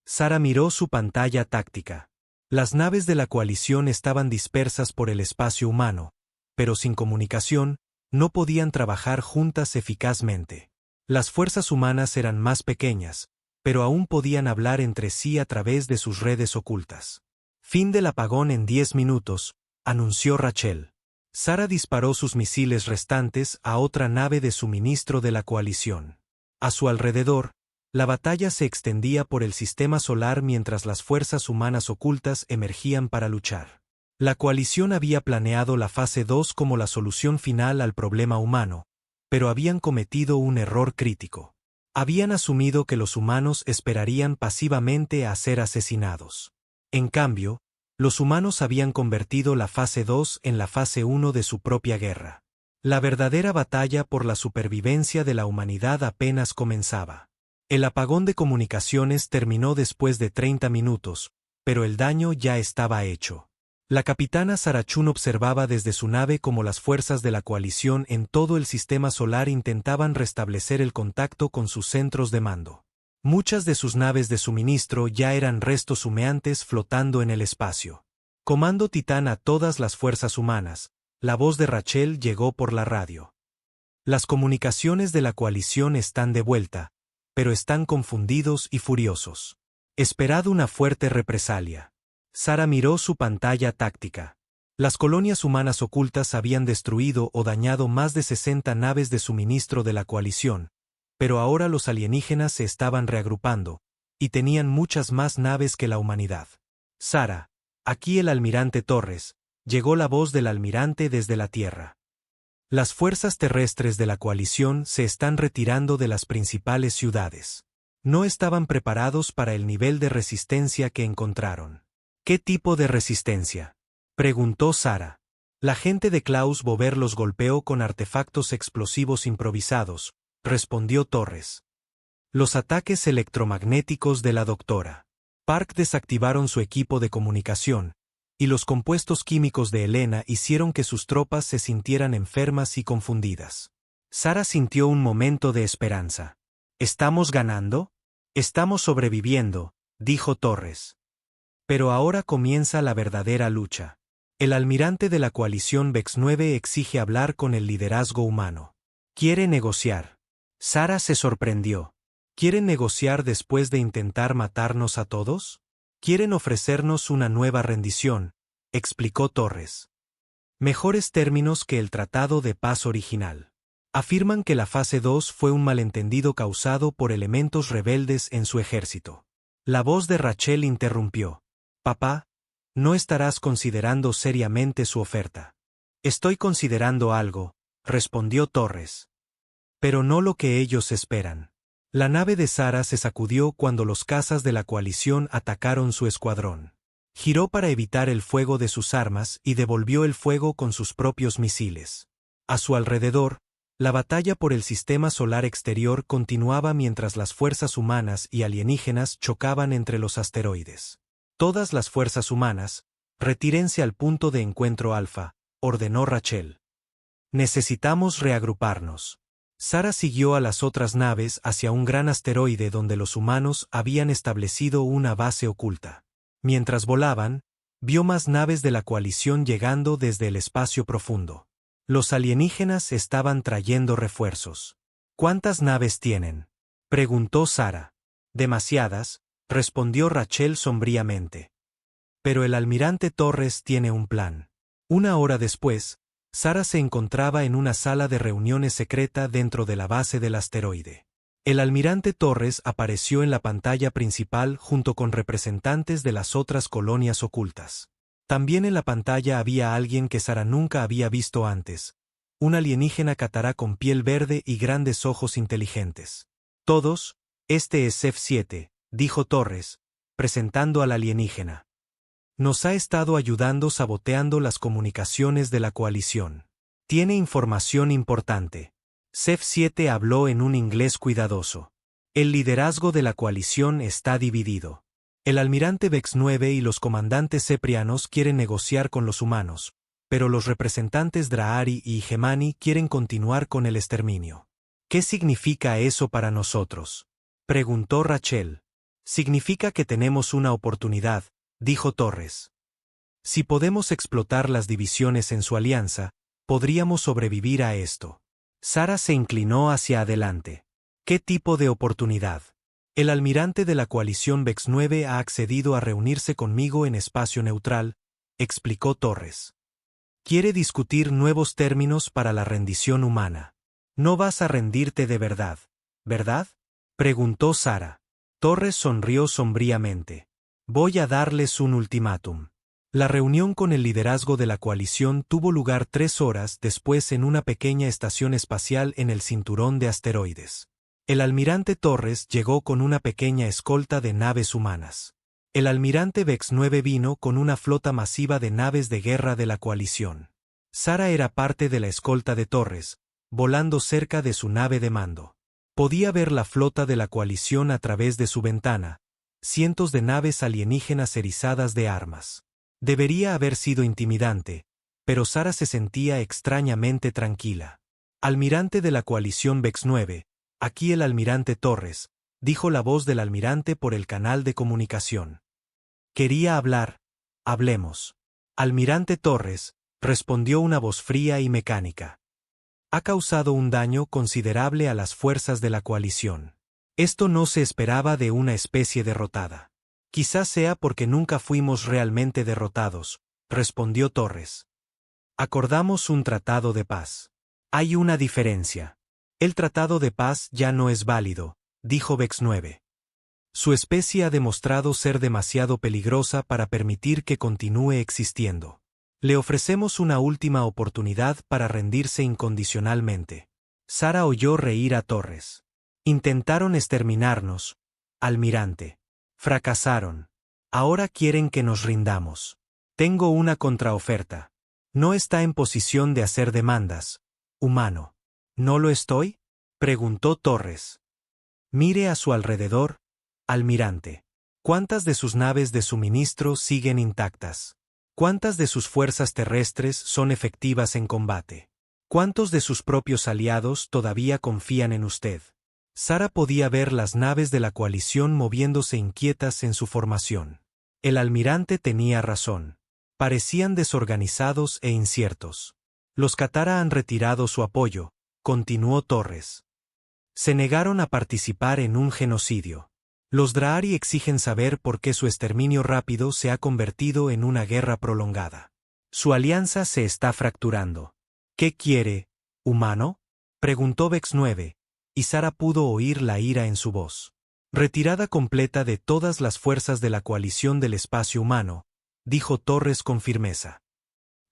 Sara miró su pantalla táctica. Las naves de la coalición estaban dispersas por el espacio humano, pero sin comunicación, no podían trabajar juntas eficazmente. Las fuerzas humanas eran más pequeñas, pero aún podían hablar entre sí a través de sus redes ocultas. Fin del apagón en 10 minutos, anunció Rachel. Sara disparó sus misiles restantes a otra nave de suministro de la coalición. A su alrededor, la batalla se extendía por el sistema solar mientras las fuerzas humanas ocultas emergían para luchar. La coalición había planeado la fase 2 como la solución final al problema humano, pero habían cometido un error crítico. Habían asumido que los humanos esperarían pasivamente a ser asesinados. En cambio, los humanos habían convertido la fase 2 en la fase 1 de su propia guerra. La verdadera batalla por la supervivencia de la humanidad apenas comenzaba. El apagón de comunicaciones terminó después de 30 minutos, pero el daño ya estaba hecho. La capitana Sarah Chun observaba desde su nave cómo las fuerzas de la coalición en todo el sistema solar intentaban restablecer el contacto con sus centros de mando. Muchas de sus naves de suministro ya eran restos humeantes flotando en el espacio. Comando Titán a todas las fuerzas humanas, la voz de Rachel llegó por la radio. Las comunicaciones de la coalición están de vuelta, pero están confundidos y furiosos. Esperad una fuerte represalia. Sarah miró su pantalla táctica. Las colonias humanas ocultas habían destruido o dañado más de 60 naves de suministro de la coalición, pero ahora los alienígenas se estaban reagrupando, y tenían muchas más naves que la humanidad. Sarah, aquí el almirante Torres, llegó la voz del almirante desde la Tierra. Las fuerzas terrestres de la coalición se están retirando de las principales ciudades. No estaban preparados para el nivel de resistencia que encontraron. ¿Qué tipo de resistencia?, preguntó Sarah. La gente de Klaus Bover los golpeó con artefactos explosivos improvisados, respondió Torres. Los ataques electromagnéticos de la doctora Park desactivaron su equipo de comunicación, y los compuestos químicos de Elena hicieron que sus tropas se sintieran enfermas y confundidas. Sarah sintió un momento de esperanza. ¿Estamos ganando? Estamos sobreviviendo, dijo Torres. Pero ahora comienza la verdadera lucha. El almirante de la coalición Vex 9 exige hablar con el liderazgo humano. Quiere negociar. Sarah se sorprendió. ¿Quieren negociar después de intentar matarnos a todos? Quieren ofrecernos una nueva rendición, explicó Torres. Mejores términos que el tratado de paz original. Afirman que la fase 2 fue un malentendido causado por elementos rebeldes en su ejército. La voz de Rachel interrumpió. Papá, ¿no estarás considerando seriamente su oferta? Estoy considerando algo, respondió Torres. Pero no lo que ellos esperan. La nave de Sarah se sacudió cuando los cazas de la coalición atacaron su escuadrón. Giró para evitar el fuego de sus armas y devolvió el fuego con sus propios misiles. A su alrededor, la batalla por el sistema solar exterior continuaba mientras las fuerzas humanas y alienígenas chocaban entre los asteroides. Todas las fuerzas humanas, retírense al punto de encuentro alfa, ordenó Rachel. Necesitamos reagruparnos. Sarah siguió a las otras naves hacia un gran asteroide donde los humanos habían establecido una base oculta. Mientras volaban, vio más naves de la coalición llegando desde el espacio profundo. Los alienígenas estaban trayendo refuerzos. ¿Cuántas naves tienen?, preguntó Sarah. Demasiadas, respondió Rachel sombríamente. Pero el almirante Torres tiene un plan. Una hora después, Sarah se encontraba en una sala de reuniones secreta dentro de la base del asteroide. El almirante Torres apareció en la pantalla principal junto con representantes de las otras colonias ocultas. También en la pantalla había alguien que Sarah nunca había visto antes, un alienígena catará con piel verde y grandes ojos inteligentes. Todos, este es F7, dijo Torres, presentando al alienígena. Nos ha estado ayudando saboteando las comunicaciones de la coalición. Tiene información importante. Cef7 habló en un inglés cuidadoso. El liderazgo de la coalición está dividido. El almirante Vex 9 y los comandantes ceprianos quieren negociar con los humanos, pero los representantes Drahari y Gemani quieren continuar con el exterminio. ¿Qué significa eso para nosotros?, preguntó Rachel. Significa que tenemos una oportunidad, dijo Torres. Si podemos explotar las divisiones en su alianza, podríamos sobrevivir a esto. Sarah se inclinó hacia adelante. ¿Qué tipo de oportunidad? El almirante de la coalición Vex 9 ha accedido a reunirse conmigo en espacio neutral, explicó Torres. Quiere discutir nuevos términos para la rendición humana. No vas a rendirte de verdad, ¿verdad?, preguntó Sarah. Torres sonrió sombríamente. Voy a darles un ultimátum. La reunión con el liderazgo de la coalición tuvo lugar 3 horas después en una pequeña estación espacial en el cinturón de asteroides. El almirante Torres llegó con una pequeña escolta de naves humanas. El almirante Vex 9 vino con una flota masiva de naves de guerra de la coalición. Sarah era parte de la escolta de Torres, volando cerca de su nave de mando. Podía ver la flota de la coalición a través de su ventana, cientos de naves alienígenas erizadas de armas. Debería haber sido intimidante, pero Sara se sentía extrañamente tranquila. Almirante de la coalición Vex 9, aquí el almirante Torres, dijo la voz del almirante por el canal de comunicación. Quería hablar. Hablemos. Almirante Torres, respondió una voz fría y mecánica. Ha causado un daño considerable a las fuerzas de la coalición. Esto no se esperaba de una especie derrotada. Quizás sea porque nunca fuimos realmente derrotados, respondió Torres. Acordamos un tratado de paz. Hay una diferencia. El tratado de paz ya no es válido, dijo Vex 9. Su especie ha demostrado ser demasiado peligrosa para permitir que continúe existiendo. Le ofrecemos una última oportunidad para rendirse incondicionalmente. Sara oyó reír a Torres. Intentaron exterminarnos, almirante. Fracasaron. Ahora quieren que nos rindamos. Tengo una contraoferta. No está en posición de hacer demandas, humano. ¿No lo estoy? Preguntó Torres. Mire a su alrededor, almirante. ¿Cuántas de sus naves de suministro siguen intactas? ¿Cuántas de sus fuerzas terrestres son efectivas en combate? ¿Cuántos de sus propios aliados todavía confían en usted? Sara podía ver las naves de la coalición moviéndose inquietas en su formación. El almirante tenía razón. Parecían desorganizados e inciertos. Los Katara han retirado su apoyo, continuó Torres. Se negaron a participar en un genocidio. Los Drahari exigen saber por qué su exterminio rápido se ha convertido en una guerra prolongada. Su alianza se está fracturando. ¿Qué quiere, humano? Preguntó Vex 9, y Sara pudo oír la ira en su voz. Retirada completa de todas las fuerzas de la coalición del espacio humano, dijo Torres con firmeza.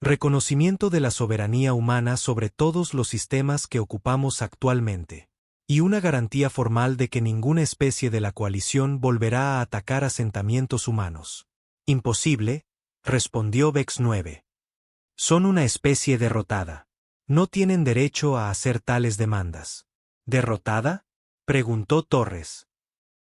Reconocimiento de la soberanía humana sobre todos los sistemas que ocupamos actualmente. Y una garantía formal de que ninguna especie de la coalición volverá a atacar asentamientos humanos. Imposible, respondió Vex 9. Son una especie derrotada. No tienen derecho a hacer tales demandas. ¿Derrotada? Preguntó Torres.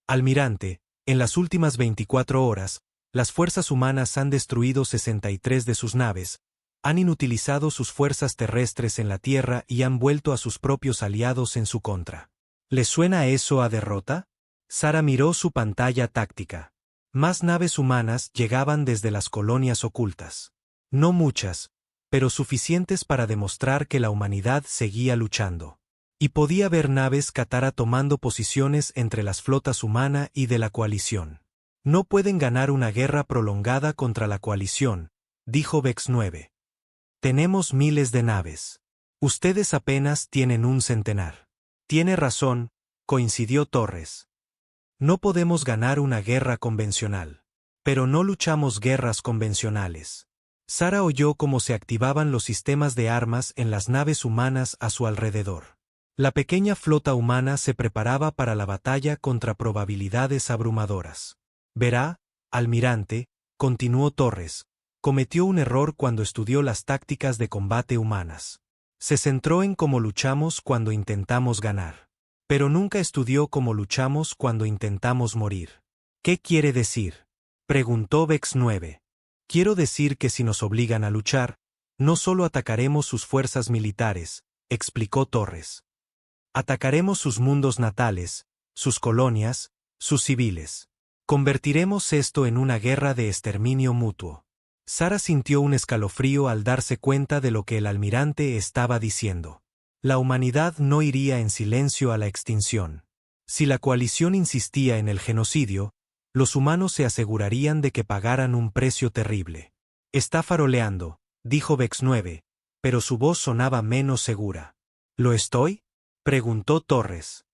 Almirante, en las últimas 24 horas, las fuerzas humanas han destruido 63 de sus naves, han inutilizado sus fuerzas terrestres en la Tierra y han vuelto a sus propios aliados en su contra. ¿Le suena eso a derrota? Sara miró su pantalla táctica. Más naves humanas llegaban desde las colonias ocultas. No muchas, pero suficientes para demostrar que la humanidad seguía luchando. Y podía ver naves Katara tomando posiciones entre las flotas humana y de la coalición. No pueden ganar una guerra prolongada contra la coalición, dijo Vex 9. Tenemos miles de naves. Ustedes apenas tienen un centenar. Tiene razón, coincidió Torres. No podemos ganar una guerra convencional. Pero no luchamos guerras convencionales. Sara oyó cómo se activaban los sistemas de armas en las naves humanas a su alrededor. La pequeña flota humana se preparaba para la batalla contra probabilidades abrumadoras. Verá, almirante, continuó Torres, cometió un error cuando estudió las tácticas de combate humanas. Se centró en cómo luchamos cuando intentamos ganar. Pero nunca estudió cómo luchamos cuando intentamos morir. ¿Qué quiere decir? Preguntó Vex 9. Quiero decir que si nos obligan a luchar, no solo atacaremos sus fuerzas militares, explicó Torres. Atacaremos sus mundos natales, sus colonias, sus civiles. Convertiremos esto en una guerra de exterminio mutuo. Sara sintió un escalofrío al darse cuenta de lo que el almirante estaba diciendo. La humanidad no iría en silencio a la extinción. Si la coalición insistía en el genocidio, los humanos se asegurarían de que pagaran un precio terrible. Está faroleando, dijo Vex 9, pero su voz sonaba menos segura. ¿Lo estoy? Preguntó Torres.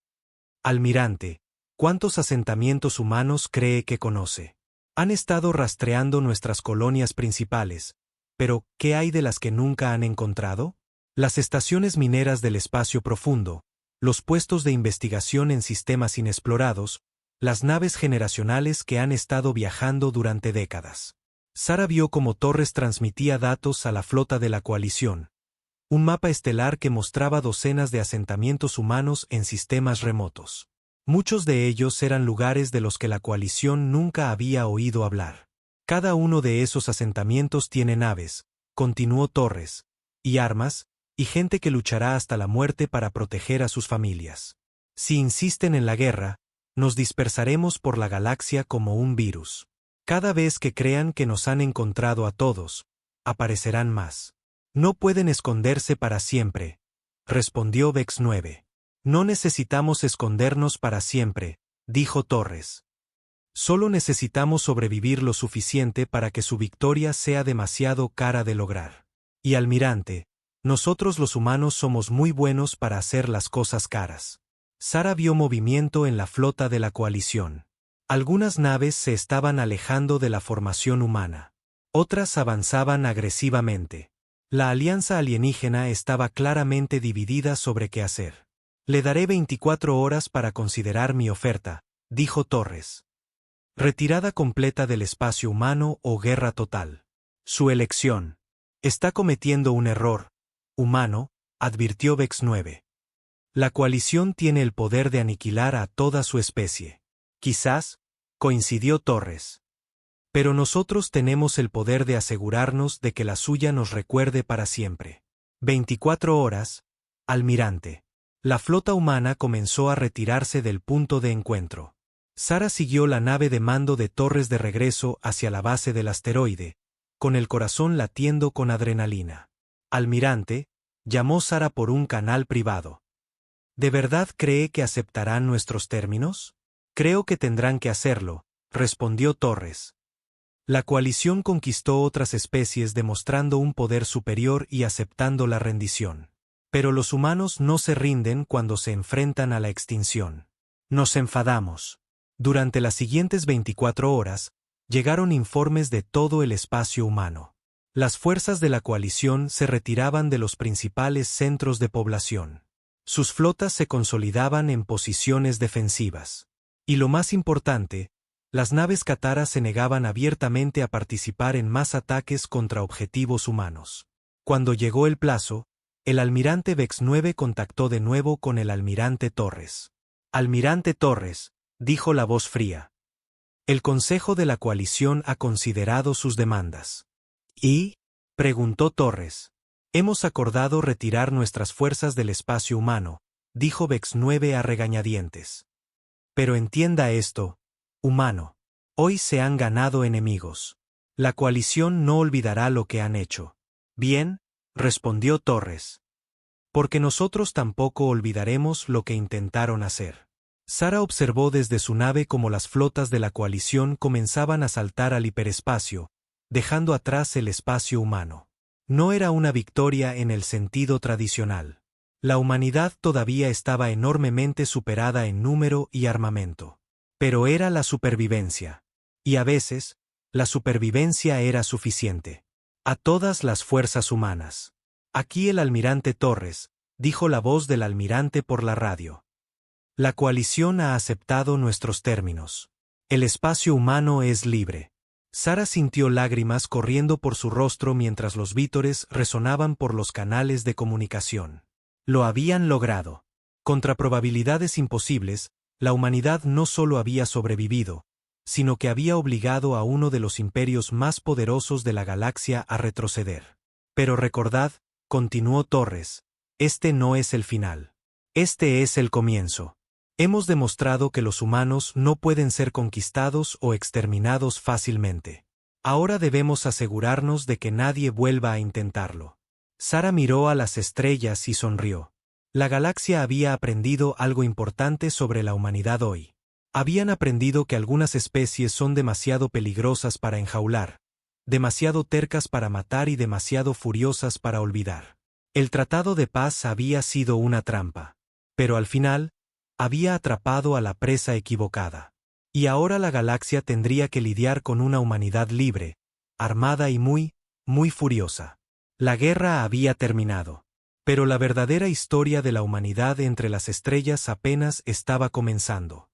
Almirante, ¿cuántos asentamientos humanos cree que conoce? Han estado rastreando nuestras colonias principales, pero ¿qué hay de las que nunca han encontrado? Las estaciones mineras del espacio profundo, los puestos de investigación en sistemas inexplorados, las naves generacionales que han estado viajando durante décadas. Sara vio cómo Torres transmitía datos a la flota de la coalición. Un mapa estelar que mostraba docenas de asentamientos humanos en sistemas remotos. Muchos de ellos eran lugares de los que la coalición nunca había oído hablar. Cada uno de esos asentamientos tiene naves, continuó Torres, y armas, y gente que luchará hasta la muerte para proteger a sus familias. Si insisten en la guerra, nos dispersaremos por la galaxia como un virus. Cada vez que crean que nos han encontrado a todos, aparecerán más. No pueden esconderse para siempre, respondió Vex 9. No necesitamos escondernos para siempre, dijo Torres. Solo necesitamos sobrevivir lo suficiente para que su victoria sea demasiado cara de lograr. Y almirante, nosotros los humanos somos muy buenos para hacer las cosas caras. Sara vio movimiento en la flota de la coalición. Algunas naves se estaban alejando de la formación humana. Otras avanzaban agresivamente. La alianza alienígena estaba claramente dividida sobre qué hacer. Le daré 24 horas para considerar mi oferta, dijo Torres. Retirada completa del espacio humano o guerra total. Su elección. Está cometiendo un error humano, advirtió Vex 9. La coalición tiene el poder de aniquilar a toda su especie. Quizás, coincidió Torres. Pero nosotros tenemos el poder de asegurarnos de que la suya nos recuerde para siempre. 24 horas, almirante. La flota humana comenzó a retirarse del punto de encuentro. Sara siguió la nave de mando de Torres de regreso hacia la base del asteroide, con el corazón latiendo con adrenalina. Almirante, llamó Sara por un canal privado. ¿De verdad cree que aceptarán nuestros términos? Creo que tendrán que hacerlo, respondió Torres. La coalición conquistó otras especies demostrando un poder superior y aceptando la rendición. Pero los humanos no se rinden cuando se enfrentan a la extinción. Nos enfadamos. Durante las siguientes 24 horas, llegaron informes de todo el espacio humano. Las fuerzas de la coalición se retiraban de los principales centros de población. Sus flotas se consolidaban en posiciones defensivas. Y lo más importante, las naves cataras se negaban abiertamente a participar en más ataques contra objetivos humanos. Cuando llegó el plazo, el almirante Vex 9 contactó de nuevo con el almirante Torres. Almirante Torres, dijo la voz fría. El Consejo de la Coalición ha considerado sus demandas. ¿Y? Preguntó Torres. Hemos acordado retirar nuestras fuerzas del espacio humano, dijo Vex 9 a regañadientes. Pero entienda esto, humano. Hoy se han ganado enemigos. La coalición no olvidará lo que han hecho. Bien, respondió Torres. Porque nosotros tampoco olvidaremos lo que intentaron hacer. Sara observó desde su nave cómo las flotas de la coalición comenzaban a saltar al hiperespacio, dejando atrás el espacio humano. No era una victoria en el sentido tradicional. La humanidad todavía estaba enormemente superada en número y armamento. Pero era la supervivencia. Y a veces, la supervivencia era suficiente. A todas las fuerzas humanas. Aquí el almirante Torres, dijo la voz del almirante por la radio. La coalición ha aceptado nuestros términos. El espacio humano es libre. Sara sintió lágrimas corriendo por su rostro mientras los vítores resonaban por los canales de comunicación. Lo habían logrado. Contra probabilidades imposibles, la humanidad no solo había sobrevivido, sino que había obligado a uno de los imperios más poderosos de la galaxia a retroceder. Pero recordad, continuó Torres, este no es el final. Este es el comienzo. Hemos demostrado que los humanos no pueden ser conquistados o exterminados fácilmente. Ahora debemos asegurarnos de que nadie vuelva a intentarlo. Sara miró a las estrellas y sonrió. La galaxia había aprendido algo importante sobre la humanidad hoy. Habían aprendido que algunas especies son demasiado peligrosas para enjaular, demasiado tercas para matar y demasiado furiosas para olvidar. El tratado de paz había sido una trampa. Pero al final, había atrapado a la presa equivocada. Y ahora la galaxia tendría que lidiar con una humanidad libre, armada y muy furiosa. La guerra había terminado. Pero la verdadera historia de la humanidad entre las estrellas apenas estaba comenzando.